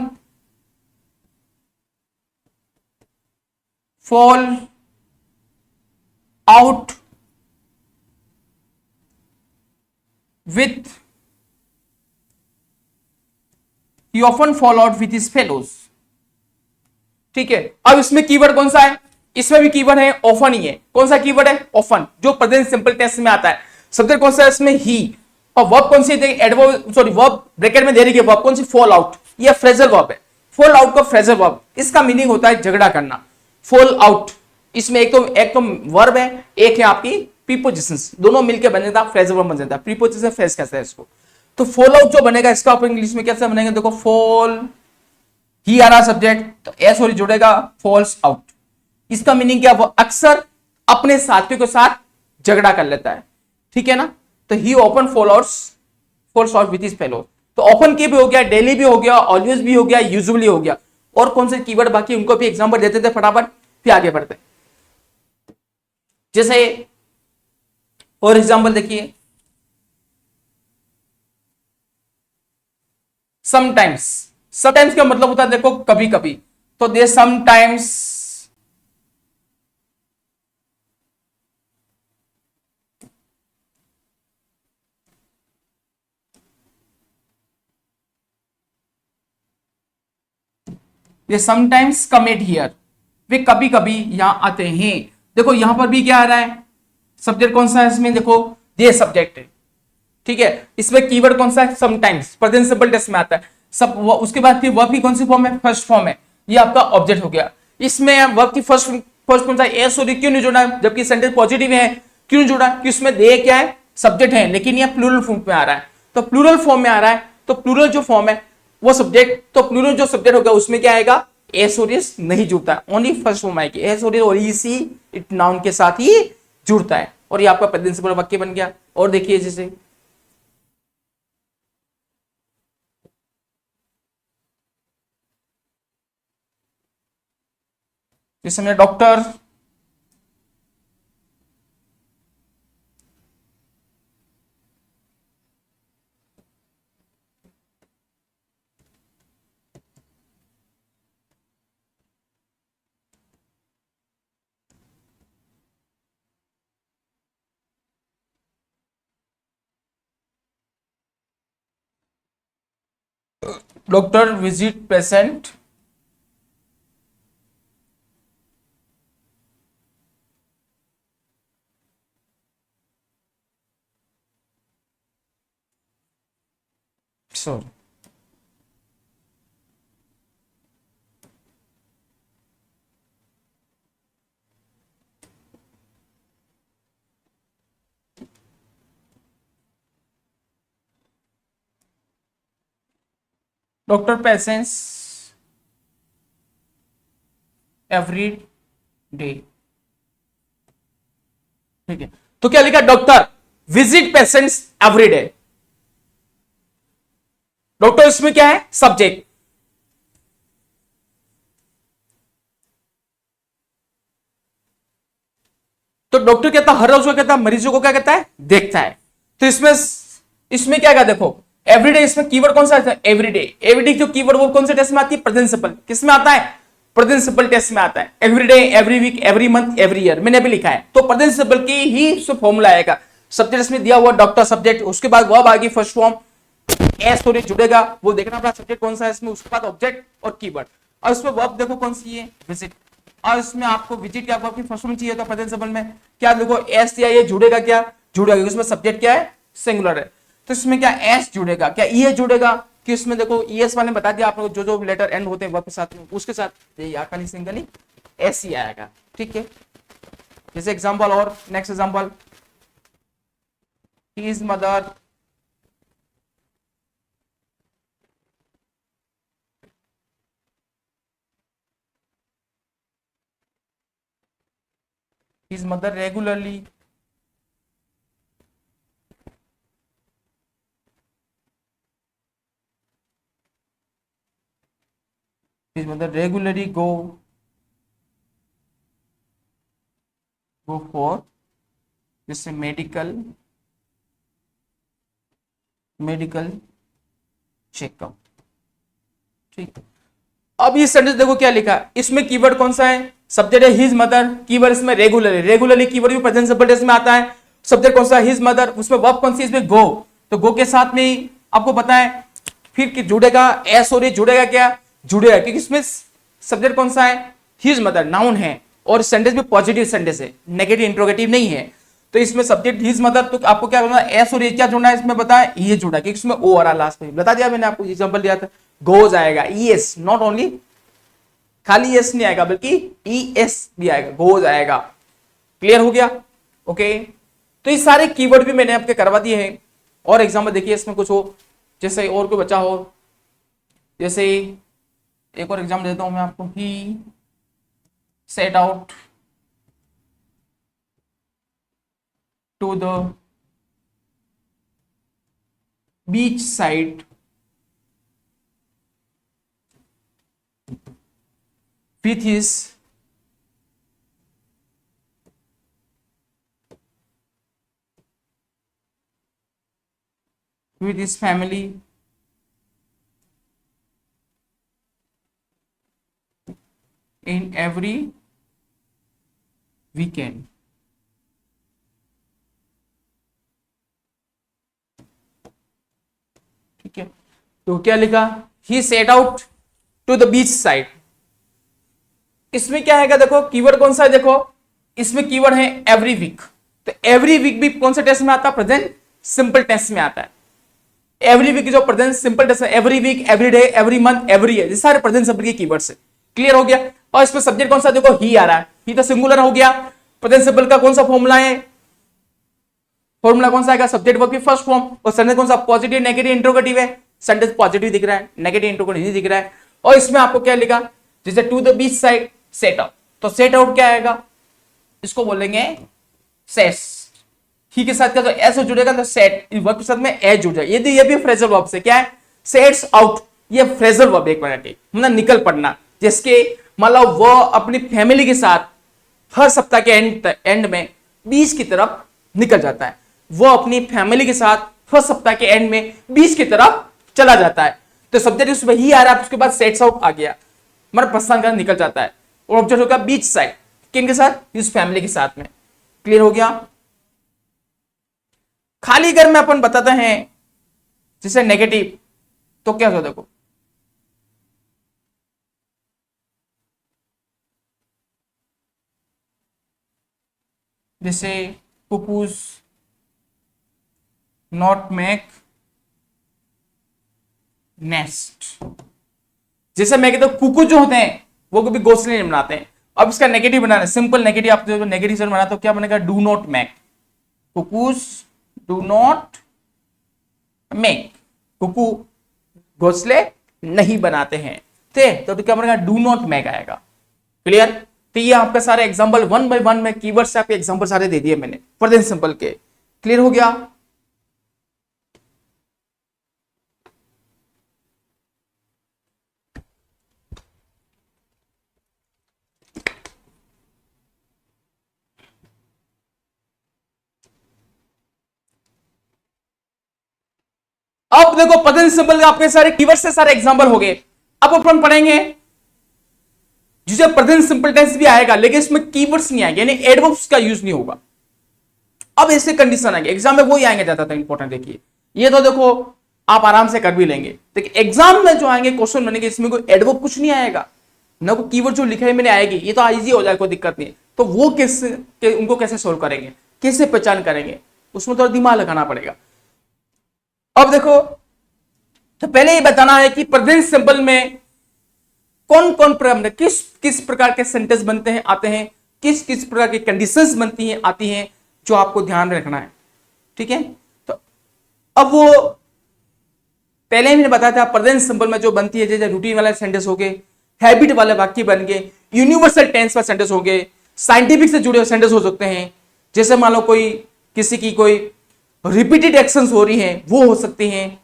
fall out with, he often fall out with his fellows, ठीक है। अब इसमें कीवर्ड कौन सा है, इसमें भी कीवर्ड है, ऑफन ही है। कौन सा कीवर्ड है, ऑफन, जो प्रेजेंट सिंपल टेंस में आता है। सब्जेक्ट कौन सा है इसमें, ही, और वर्ब कौन सी एडवर्ब, सॉरी वर्ब ब्रैकेट में दे रही है, वर्ब कौन सी, फॉल आउट, ये फ्रेजल वर्ब है। फॉल आउट का फ्रेजल वर्ब, इसका मीनिंग होता है झगड़ा करना, फॉल आउट। इसमें एक तो वर्ब है, एक है आपकी प्रीपोजिशंस, दोनों मिलकर बन जाता है फ्रेजल वर्ब बन जाता है। प्रीपोजिशन फ्रेज कहते हैं इसको। तो फॉल आउट जो बनेगा, इसका आप इंग्लिश में कैसे बनेगा, देखो फॉल, ही आ रहा सब्जेक्ट, तो एस और जुड़ेगा, फॉल्स आउट। इसका मीनिंग क्या, वो अक्सर अपने साथियों के साथ झगड़ा कर लेता है, ठीक है ना। तो he often falls out with his fellow, तो ओपन की भी हो गया, डेली भी हो गया, ऑलवेज भी हो गया, यूजुअली हो गया। और कौन से कीवर्ड बाकी उनको भी एग्जांपल देते थे फटाफट, फिर आगे बढ़ते। जैसे और एग्जांपल देखिए, समटाइम्स, समटाइम्स का मतलब होता है देखो कभी कभी, तो they sometimes they sometimes come at here, वे कभी कभी यहां आते हैं। देखो यहां पर भी क्या आ रहा है, सब्जेक्ट कौन सा है इसमें, देखो ये सब्जेक्ट है, ठीक है। इसमें कीवर्ड कौन सा है, समटाइम्स, प्रेजेंट सिंपल टेंस में आता है सब। उसके बाद फिर वर्ब की कौन सी फॉर्म है, फर्स्ट फॉर्म है, ये आपका ऑब्जेक्ट हो गया। इसमें वर्ब की फर्स्ट फर्स्ट कौन सा है, एस और क्यों नहीं जोड़ा है, जबकि सेंटेंस पॉजिटिव है, क्यों जोड़ा, कि उसमें दे क्या है, सब्जेक्ट है, लेकिन ये प्लूरल फॉर्म में आ रहा है। तो प्लूरल फॉर्म में आ रहा है, तो प्लूरल जो फॉर्म है वो सब्जेक्ट, तो प्लूरल जो सब्जेक्ट होगा उसमें क्या आएगा, एस और इस नहीं जुड़ता है, ओनली फर्स्ट फॉर्म आएगी, एस और इसी इट नाउन के साथ ही जुड़ता है, और ये आपका प्रेजेंट सिंपल वाक्य बन गया। और देखिए जैसे जिस समय doctor doctor visit patient sorry doctor patients every day, ठीक है। तो क्या लिखा, doctor visit patients every day, doctor इसमें क्या है, सब्जेक्ट, तो डॉक्टर कहता है हर रोज को कहता है, मरीजों को क्या कहता है, देखता है। तो इसमें इसमें क्या क्या देखो, एवरीडे, इसमें कीवर्ड कौन सा है, एवरीडे। एवरीडे जो कीवर्ड वो कौन से टेस्ट में आती है, प्रेजेंट सिंपल, किस में आता है, प्रेजेंट सिंपल टेस्ट में आता है। Everyday, every week, every month, every year, मैंने भी लिखा है। तो प्रेजेंट सिंपल की ही फॉर्मूला आएगा, सब्जेक्ट में दिया हुआ डॉक्टर सब्जेक्ट, उसके बाद वर्ब आएगी फर्स्ट फॉर्म, एस थोड़ी जुड़ेगा, वो देखना पड़ा सब्जेक्ट कौन सा है इसमें, उसके बाद ऑब्जेक्ट और कीवर्ड, और इसमें वर्ब देखो कौन सी है, विजिट। और इसमें आपको विजिट क्या आपकी फर्स्ट फॉर्म चाहिए, तो प्रेजेंट सिंपल में क्या देखो एस दिया, ये जुड़ेगा क्या, जुड़ेगा, उसमें सब्जेक्ट क्या है, सिंगुलर है, तो इसमें क्या एस जुड़ेगा, क्या ई जुड़ेगा, कि इसमें देखो ईएस वाले ने बता दिया आप लोग, जो जो लेटर एंड होते हैं वर्ब के साथ में, उसके साथ ये सिंगली एस ही आएगा, ठीक है। जैसे एग्जांपल, और next example, his mother his mother regularly his mother regularly go for जैसे मेडिकल चेकअप, ठीक। अब ये सेंटेंस देखो क्या लिखा है, इसमें कीवर्ड कौन सा है, सब्जेक्ट है हिज मदर, कीवर्ड इसमें रेगुलरली, रेगुलरली कीवर्ड भी प्रेजेंट सिंपल टेंस में आता है। सब्जेक्ट कौन सा है, हिज मदर, उसमें वर्ब कौन सी, इसमें गो, तो गो के साथ में आपको पता है फिर कि जुड़ेगा एस, और ये जुड़ेगा क्या, जुड़ेगा, क्योंकि इसमें सब्जेक्ट कौन सा है, हिज मदर, नाउन है, और सेंटेंस भी पॉजिटिव सेंटेंस है, नेगेटिव इंट्रोगेटिव नहीं है। तो इसमें सब्जेक्ट हिज मदर, तो आपको क्या करना है, एस और ये क्या जोड़ना है, इसमें बताया ये जुड़ा, क्योंकि इसमें ओ आ रहा लास्ट में, बता दिया मैंने आपको, एग्जांपल दिया था, गोज आएगा, ई एस, नॉट ओनली खाली एस नहीं आएगा, बल्कि ई एस भी आएगा, गोज आएगा। क्लियर हो गया, ओके। तो ये सारे कीवर्ड भी मैंने आपके करवा दिए हैं। और एग्जांपल देखिए इसमें कुछ हो, जैसे और कोई बच्चा हो, जैसे एक और एग्जांपल देता हूं मैं आपको, he set out to the beach side with his family in every weekend, ठीक है। तो क्या लिखा, he set out to the beach side, इसमें क्या है, देखो कीवर्ड कौन सा है, देखो इसमें कीवर्ड है एवरी वीक। तो एवरी वीक भी कौन सा टेंस में आता है, प्रेजेंट सिंपल टेंस में आता है। एवरी वीक जो प्रेजेंट सिंपल टेंस है, every week, every day, every month, every year, ये सारे प्रेजेंट सिंपल के कीवर्ड्स है। क्लियर हो गया। और इसमें सब्जेक्ट कौन सा, देखो ही आ रहा है, ही तो सिंगुलर हो गया। प्रेजेंट सिंपल का कौन सा फॉर्मूला है, फॉर्मूला कौन सा आएगा, सब्जेक्ट वर्ब की फर्स्ट फॉर्म। और सेंटेंस कौन सा, पॉजिटिव नेगेटिव इंट्रोगेटिव है, सेंटेंस पॉजिटिव दिख रहा है, नेगेटिव इंट्रोगेटिव नहीं दिख रहा है। और इसमें आपको क्या लिखा, जैसे to the beach side set out, तो सेट आउट क्या आएगा, इसको बोलेंगे सेट्स। ही के साथ क्या, तो एस जुड़ेगा तो सेट, वर्ब के साथ में एस जुड़ जाएगा। ये भी फ्रेजल वर्ब से क्या है, सेट्स आउट, ये फ्रेजल वर्ब एक मिनट की मतलब निकल पड़ना, जिसके मतलब वो अपनी फैमिली के साथ हर सप्ताह के एंड में बीच की तरफ निकल जाता है। वो अपनी फैमिली के साथ हर सप्ताह के एंड में बीच की तरफ चला जाता है। तो सब्जेक्ट उसमें ही आ रहा है, उसके बाद सेट्स आउट आ गया, मतलब प्रस्थान कर निकल जाता है। और ऑब्जेक्ट होगा बीच साइड, किन के साथ, इस फैमिली के साथ में। क्लियर हो गया। खाली घर में अपन बताते हैं जैसे नेगेटिव, तो क्या होता, देखो जैसे कुकूज नॉट मेक नेस्ट। जैसे मैं कहता हूं कुकू जो होते हैं वो कभी घोंसले नहीं बनाते हैं। अब इसका नेगेटिव बनाना, सिंपल नेगेटिव, आप जो नेगेटिव से बनाते हो क्या बनेगा, do not make, cuckoos do not make, cuckoo घोंसले नहीं बनाते हैं, ठीक। तो क्या बनेगा, डू नॉट मेक आएगा। क्लियर। तो ये आपके सारे एग्जांपल 1 by 1 में कीवर्ड से आपके एग्जांपल सारे दे दिए मैंने प्रेजेंट सिंपल के। क्लियर हो गया। अब देखो प्रेजेंट सिंपल के आपके सारे कीवर्ड से सारे एग्जांपल हो गए। अब अपन पढ़ेंगे जिसे प्रेजेंट सिंपल टेंस भी आएगा लेकिन इसमें कीवर्ड्स नहीं आएंगे, यानी एडवर्ब्स का यूज नहीं होगा। अब ऐसे कंडीशन आएंगे एग्जाम में, वो ही आएंगे ज्यादातर इंपॉर्टेंट। देखिए ये तो देखो आप आराम से कर भी लेंगे, लेकिन एग्जाम में जो आएंगे क्वेश्चन बनेंगे इसमें कोई एडवर्ब कुछ नहीं आएगा, ना कोई कीवर्ड जो लिखे है मैंने आएगी, ये तो इजी हो जाए, कोई दिक्कत नहीं। तो वो कैसे उनको कैसे सोल्व करेंगे, कैसे पहचान करेंगे, उसमें थोड़ा दिमाग लगाना पड़ेगा। अब देखो तो पहले ये बताना है कि प्रेजेंट सिंपल में कौन कौन किस किस प्रकार के सेंटेंस बनते हैं, आते हैं, किस किस प्रकार की कंडीशंस बनती हैं, आती हैं, जो आपको ध्यान में रखना है। ठीक है। तो अब वो पहले मैंने बताया था प्रेजेंट सिंपल में जो बनती है, जैसे रूटीन वाले सेंटेंस हो गए, हैबिट वाले वाक्य बन गए, यूनिवर्सल टेंस वाले सेंटेंस हो गए, साइंटिफिक से जुड़े हुए सेंटेंस हो सकते हैं। जैसे मान लो कोई किसी की कोई रिपीटेड एक्शंस हो रही हैं वो हो सकती हैं,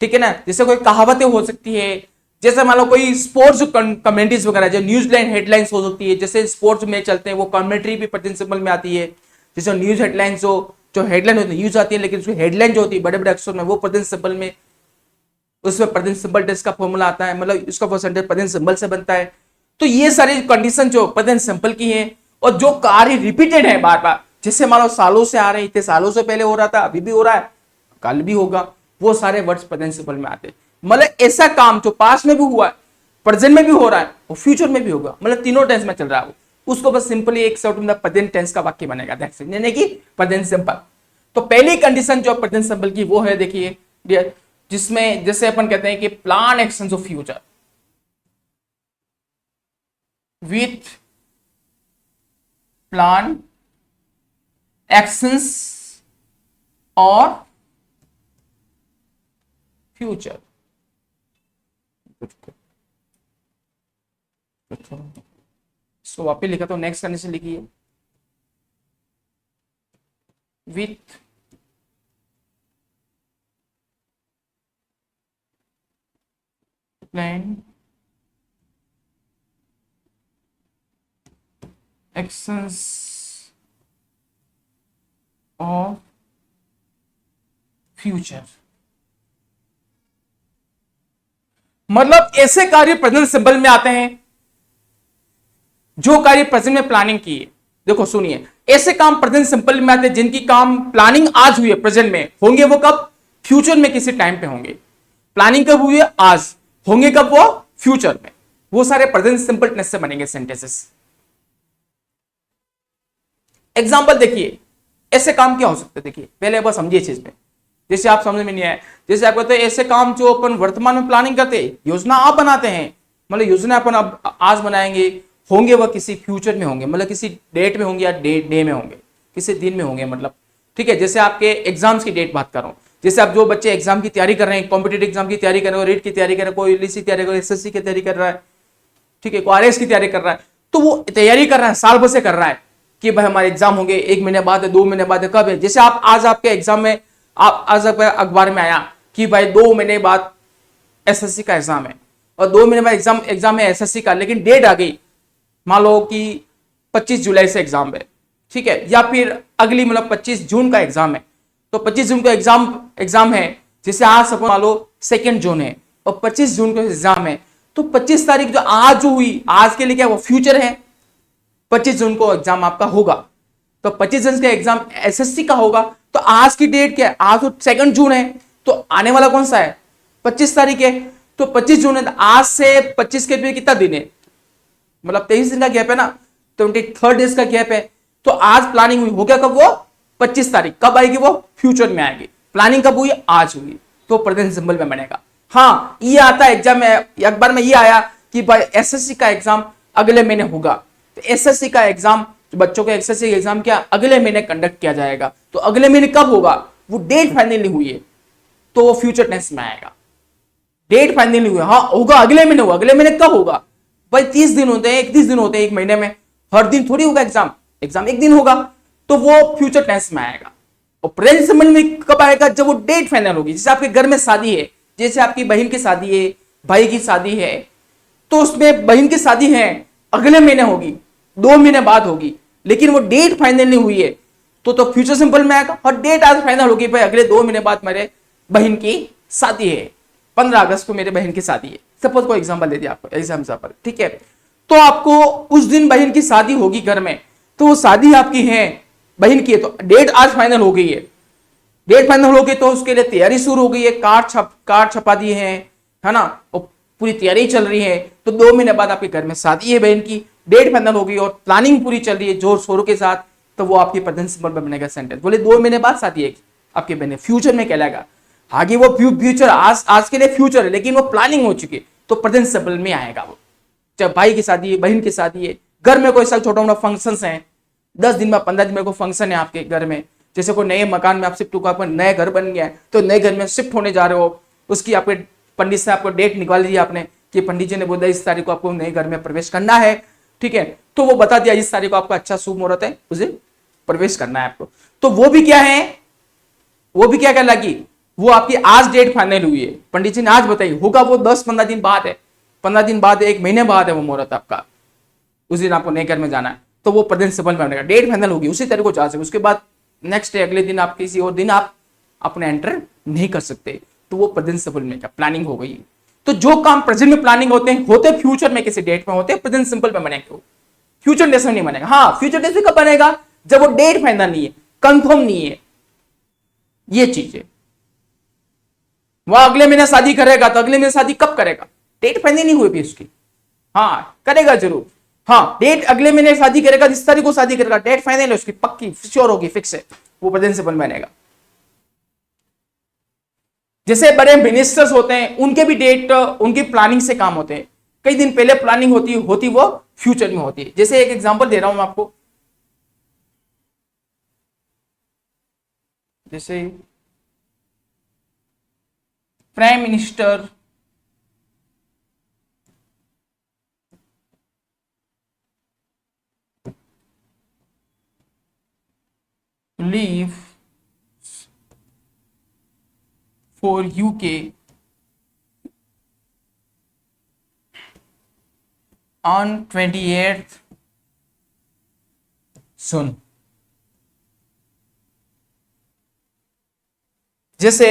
ठीक है ना। जैसे कोई कहावतें हो सकती है, जैसे मान लो कोई स्पोर्ट्स कमेंट्रीज वगैरह, जो न्यूज़लैंड हेडलाइंस हो सकती है, जैसे स्पोर्ट्स में चलते हैं वो कमेंट्री भी प्रेजेंट सिंपल में आती है। जैसे न्यूज हेडलाइंस जो हेडलाइन होती है न्यूज आती है, लेकिन उसकी हेडलाइन जो होती है बड़े बड़े अक्षर में, वो प्रेजेंट सिंपल में, उसमें प्रेजेंट सिंपल टेंस का फॉर्मूला आता है, मतलब इसका परसेंटेज प्रेजेंट सिंपल से बनता है। तो ये सारी कंडीशन जो प्रेजेंट सिंपल की है और जो कार्य रिपीटेड है बार बार, जैसे मान लो सालों से आ रहे हैं, इतने सालों से पहले हो रहा था, अभी भी हो रहा है, कल भी होगा, वो सारे वर्ड्स प्रेजेंट सिंपल में आते हैं। मतलब ऐसा काम जो पास्ट में भी हुआ है, प्रेजेंट में भी हो रहा है और फ्यूचर में भी होगा, मतलब तीनों टेंस में चल रहा है, उसको बस सिंपली एक शॉर्ट में प्रेजेंट टेंस का वाक्य बनेगा, यानी कि प्रेजेंट सिंपल। तो पहली कंडीशन जो प्रेजेंट सिंपल की वो है, देखिए डियर, जिसमें जैसे अपन कहते हैं कि plan actions of future with plan actions और फ्यूचर। इसको वापस लिखा तो नेक्स्ट कंडीशन लिखिए, with plan actions of future. मतलब ऐसे कार्य प्रेजेंट सिंपल में आते हैं जो कार्य प्रेजेंट में प्लानिंग की है। देखो सुनिए, ऐसे काम प्रेजेंट सिंपल में आते हैं जिनकी काम प्लानिंग आज हुई है, प्रेजेंट में होंगे वो कब, फ्यूचर में किसी टाइम पे होंगे। प्लानिंग कब हुई है, आज, होंगे कब, वो फ्यूचर में। वो सारे प्रेजेंट सिंपल टेंस से बनेंगे सेंटेंसेस। एग्जाम्पल देखिए, ऐसे काम क्या हो सकते हैं, देखिए पहले एक बार समझिए चीज में, जैसे आप समझ में नहीं आया, जैसे आप कहते हैं ऐसे काम जो अपन वर्तमान में प्लानिंग करते हैं, योजना आप बनाते हैं, मतलब योजना अपन अब आज बनाएंगे, होंगे वह किसी फ्यूचर में होंगे, मतलब किसी डेट में होंगे या डे में होंगे, किसी दिन में होंगे, मतलब ठीक है। जैसे आपके एग्जाम्स की डेट बात कर रहा हूं, जैसे आप जो बच्चे एग्जाम की तैयारी कर रहे हैं, कॉम्पिटेटिव एग्जाम की तैयारी कर रहे हो, रीट की तैयारी कर रहे हो, कोई एलडीसी की तैयारी कर रहा है, एसएससी की तैयारी कर रहा है, ठीक है, कोई आरएस की तैयारी कर रहा है, तो वो तैयारी कर रहा है, साल भर से कर रहा है कि भाई हमारे एग्जाम होंगे, 1 महीने बाद है, 2 महीने बाद है, कब है, जैसे आप आज आपके एग्जाम में, आप आज अखबार में आया कि भाई 2 महीने बाद एसएससी का एग्जाम है, और 2 महीने बाद एग्जाम है एसएससी का, लेकिन डेट आ गई, मान लो कि 25 जुलाई से एग्जाम है, ठीक है, या फिर अगली मतलब 25 जून का एग्जाम है, तो 25 जून का एग्जाम है, जैसे आज सपोज मान लो 2 जून है और 25 जून का एग्जाम है, तो 25 तारीख जो आज जो हुई, आज के लिए क्या वो फ्यूचर है, 25 जून को एग्जाम आपका होगा, तो 25 जून का एग्जाम एसएससी का होगा, तो आज की डेट क्या है, आज तो 2 जून है, तो आने वाला कौन सा है, 25 तारीख है, तो 25 जून है, तो आज से 25 के बीच कितना दिन है, मतलब 23 दिन का गैप है ना, 23 डेज का गैप है, तो आज प्लानिंग हुई, हो गया कब वो 25 तारीख, कब आएगी वो फ्यूचर में आएगी, प्लानिंग कब हुई, आज हुई, तो प्रेजेंट सिंपल में बनेगा। हाँ ये आता है एग्जाम में, अखबार में ये आया कि भाई एसएससी का एग्जाम अगले महीने होगा, तो एसएससी का एग्जाम, बच्चों का एसएससी एग्जाम क्या अगले महीने कंडक्ट किया जाएगा, तो अगले महीने कब होगा, वो डेट फाइनली हुई है, तो वो फ्यूचर टेंस में आएगा, डेट फाइनली हुई, हाँ होगा अगले महीने, होगा अगले महीने कब होगा, भाई 30 दिन होते हैं, 31 दिन होते हैं एक महीने में, हर दिन थोड़ी होगा एग्जाम, एग्जाम एक दिन होगा, तो वो फ्यूचर टेंस में आएगा। और प्रेजेंट सिंपल में कब आएगा, जब वो डेट फाइनल होगी, जैसे आपके घर में शादी है, जैसे आपकी बहन की शादी है, भाई की शादी है, तो उसमें बहन की शादी है अगले महीने होगी, 2 महीने बाद होगी, लेकिन वो डेट फाइनल नहीं हुई है, तो फ्यूचर सिंपल में आएगा, और डेट आज फाइनल होगी, भाई अगले 2 महीने बाद मेरे बहन की शादी है, 15 अगस्त को मेरे बहन की शादी है, सपोज को एग्जाम्पल दे दिया आपको, एग्जाम्पल, ठीक है, तो आपको उस दिन बहन की शादी होगी घर में, तो वो शादी आपकी है, बहन की है, तो डेट आज फाइनल हो गई है, डेट फाइनल हो गई, तो उसके लिए तैयारी शुरू हो गई है, कार्ड छपा दिए हैं, है ना, और पूरी तैयारी चल रही है, तो 2 महीने बाद आपके घर में शादी है बहन की, डेट फाइनल हो गई और प्लानिंग पूरी चल रही है जोर शोरों के साथ, तो वो आपकी प्रेजेंट सिंपल में बनेगा सेंटेंस, बोले 2 महीने बाद शादी है आपके बहन, फ्यूचर में कहलाएगा, आगे वो फ्यूचर, आज के लिए फ्यूचर है, लेकिन वो प्लानिंग हो चुकी है, तो प्रेजेंट सिंपल में आएगा वो, चाहे भाई की शादी है, बहन की शादी है, घर में कोई सा छोटा मोटा फंक्शन है, 10 दिन में 15 दिन में कोई फंक्शन है आपके घर में, जैसे कोई नए मकान में आप शिफ्ट होगा, आपका नया घर बन गया है, तो नए घर में शिफ्ट होने जा रहे हो, उसकी आपके पंडित से आपको डेट निकाल दी आपने कि पंडित जी ने बोला इस तारीख को आपको नए घर में प्रवेश करना है, ठीक है, तो वो बता दिया इस तारीख को आपका अच्छा शुभ मुहूर्त है, उसे प्रवेश करना है आपको, तो वो भी क्या है, वो भी क्या कहलाएगी, वो आपकी आज डेट फाइनल हुई है, पंडित जी ने आज बताई, होगा वो 10-15 दिन बाद है, 15 दिन बाद, 1 महीने बाद है वो मुहूर्त आपका, उस दिन आपको नए घर में जाना है, तो वो प्रेजेंट सिंपल में बनेगा, डेट फाइनल होगी उसी तारीख को जा सकते, उसके बाद नेक्स्ट डे अगले दिन आप किसी और दिन आप अपने एंटर नहीं कर सकते, तो वो प्रेजेंट सिंपल में क्या प्लानिंग हो गई। तो जो काम प्रेजेंट में प्लानिंग होते फ्यूचर में किसी डेट में होते हैं, प्रेजेंट सिंपल में बनेंगे, फ्यूचर डेस में नहीं बनेगा। हाँ फ्यूचर डेस कब बनेगा, जब वो डेट फाइनल नहीं है, कंफर्म नहीं है, ये चीज है। वह अगले महीने शादी करेगा, तो अगले महीने शादी कब करेगा, डेट फाइनल नहीं हुई भी उसकी, हाँ करेगा जरूर, हाँ डेट अगले महीने शादी करेगा, जिस तारीख को शादी करेगा, डेट फाइनल है उसकी, पक्की श्योर होगी, फिक्स है, वो प्रेजेंट सिंपल बनेगा। जैसे बड़े मिनिस्टर्स होते हैं, उनके भी डेट, उनकी प्लानिंग से काम होते हैं, कई दिन पहले प्लानिंग होती वो फ्यूचर में होती है। जैसे एक एग्जांपल दे रहा हूं मैं आपको, जैसे prime minister leave for UK on 28th June। जैसे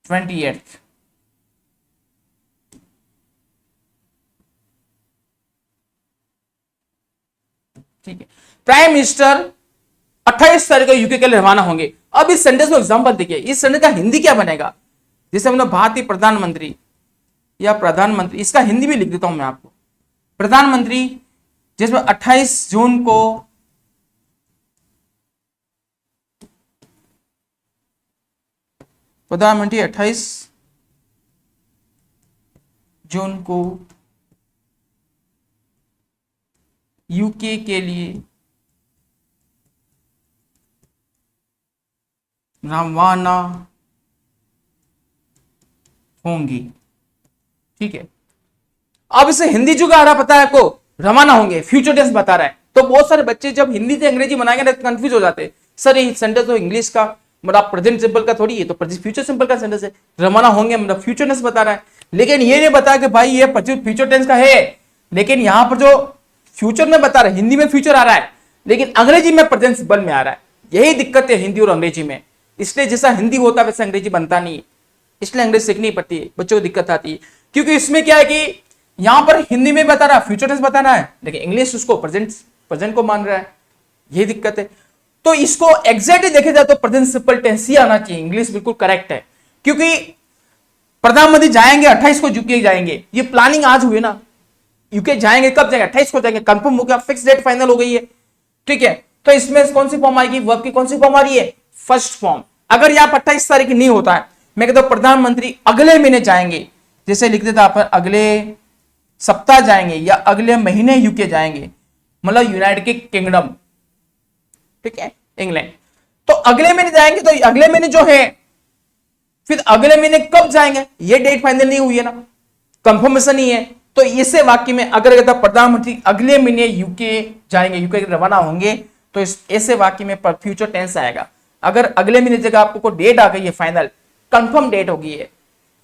ट्वेंटी ठीक है। प्राइम मिनिस्टर 28 तारीख को यूके के लिए रवाना होंगे। अब इस सेंटेंस को एग्जांपल देखिए, इस सेंटेंस का हिंदी क्या बनेगा? जैसे हमने भारतीय प्रधानमंत्री या प्रधानमंत्री, इसका हिंदी भी लिख देता हूं मैं आपको। प्रधानमंत्री जिसमें 28 जून को प्रधानमंत्री 28 जून को यूके के लिए रवाना होंगी। ठीक है। अब इसे हिंदी जो आ रहा पता है आपको, रवाना होंगे, फ्यूचर टेंस बता रहा है। तो बहुत सारे बच्चे जब हिंदी से अंग्रेजी बनाएंगे ना कंफ्यूज हो जाते हैं, सर ये सेंटेंस तो इंग्लिश का मतलब प्रेजेंट सिंपल का थोड़ी है, तो फ्यूचर सिंपल का सेंटेंस है, रवाना होंगे मतलब फ्यूचर टेंस बता रहा है। लेकिन ये नहीं बताया कि भाई ये फ्यूचर टेंस का है, लेकिन यहां पर जो फ्यूचर में बता रहा है, हिंदी में फ्यूचर आ रहा है लेकिन अंग्रेजी में प्रेजेंट सिंपल में आ रहा है। यही दिक्कत है हिंदी और अंग्रेजी में। इसलिए जैसा हिंदी होता है वैसा अंग्रेजी बनता नहीं है, इसलिए अंग्रेजी सीखनी पड़ती है, बच्चों को दिक्कत आती है। क्योंकि इसमें क्या है कि यहां पर हिंदी में बता रहा है, फ्यूचर टेंस बता रहा है, लेकिन इंग्लिश उसको प्रेजेंट को मान रहा है, यही दिक्कत है। तो इसको एग्जैक्टली देखे जाए तो प्रेजेंट सिंपल टेंस ही आना चाहिए, इंग्लिश बिल्कुल करेक्ट है। क्योंकि प्रधानमंत्री जाएंगे 28 को यूके जाएंगे, ये प्लानिंग आज हुई ना, यूके जाएंगे कब जाएंगे? 28 को जाएंगे, कंफर्म हो गया, फिक्स डेट फाइनल हो गई है। ठीक है। तो इसमें कौन सी फॉर्म आएगी? वर्ब की कौन सी फॉर्म आ रही है? First form. अगर यहां 28 तारीख नहीं होता है, मैं कहता हूं प्रधानमंत्री अगले महीने जाएंगे, जैसे लिख देता आप अगले सप्ताह जाएंगे या अगले महीने यूके जाएंगे, मतलब यूनाइटेड किंगडम, ठीक है, इंग्लैंड। तो अगले महीने जाएंगे, तो अगले महीने जो है, फिर अगले महीने कब जाएंगे ये डेट फाइनल नहीं हुई है ना, कंफर्मेशन नहीं है। तो इसे वाक्य में अगर कहता प्रधानमंत्री अगले महीने यूके जाएंगे, यूके रवाना होंगे, तो ऐसे वाक्य में फ्यूचर टेंस आएगा। अगर अगले महीने जगह आपको कोई डेट आ गई है, फाइनल कंफर्म डेट हो गई है,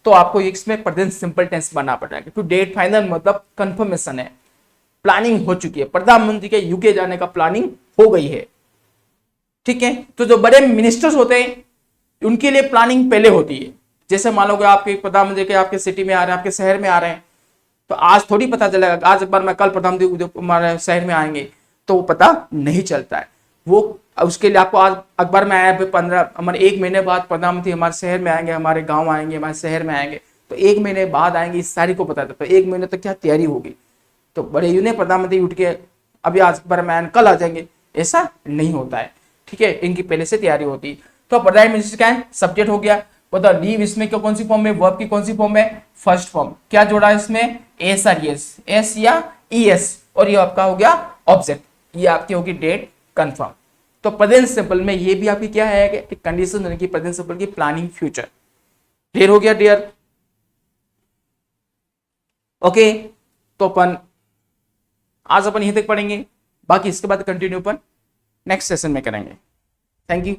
तो आपको इसमें प्रेजेंट सिंपल टेंस बनना पड़ेगा, क्योंकि डेट फाइनल मतलब कंफर्मेशन है, प्लानिंग हो चुकी है, प्रधानमंत्री के यूके जाने का प्लानिंग हो गई है। ठीक है। तो जो बड़े मिनिस्टर्स होते हैं उनके लिए प्लानिंग पहले होती है। जैसे मान लो कि आपके प्रधानमंत्री के आपके सिटी में आ रहे हैं, आपके शहर में आ रहे हैं, तो आज थोड़ी पता चलेगा, आज एक बार मैं कल प्रधानमंत्री हमारे शहर में आएंगे, तो वो पता नहीं चलता है। वो उसके लिए आपको आज अखबार में आया 15 हमारे 1 महीने बाद प्रधानमंत्री हमारे शहर में आएंगे, हमारे गांव आएंगे, हमारे शहर में आएंगे, तो 1 महीने बाद आएंगे, इस सारी को पता था। तो 1 महीने तक क्या तैयारी होगी। तो बड़े यूं प्रधानमंत्री उठ के अभी आज अखबार में आए कल आ जाएंगे, ऐसा नहीं होता है। ठीक है। इनकी पहले से तैयारी होती है। तो प्राइम मिनिस्टर क्या है? सब्जेक्ट हो गया। बताओ लीव इसमें कौन सी फॉर्म में? वर्ब की कौन सी फॉर्म में? First form. क्या जोड़ा है इसमें? एस और एस, एस या ईएस, और ये आपका हो गया ऑब्जेक्ट, ये आपकी होगी डेट कंफर्म। तो प्रेजेंट सिंपल में ये भी आपकी क्या है कि कंडीशन होने की, प्रेजेंट सिंपल की प्लानिंग फ्यूचर। क्लियर हो गया डियर? ओके। तो अपन आज अपन यहीं तक पढ़ेंगे, बाकी इसके बाद कंटिन्यू अपन नेक्स्ट सेशन में करेंगे। Thank you.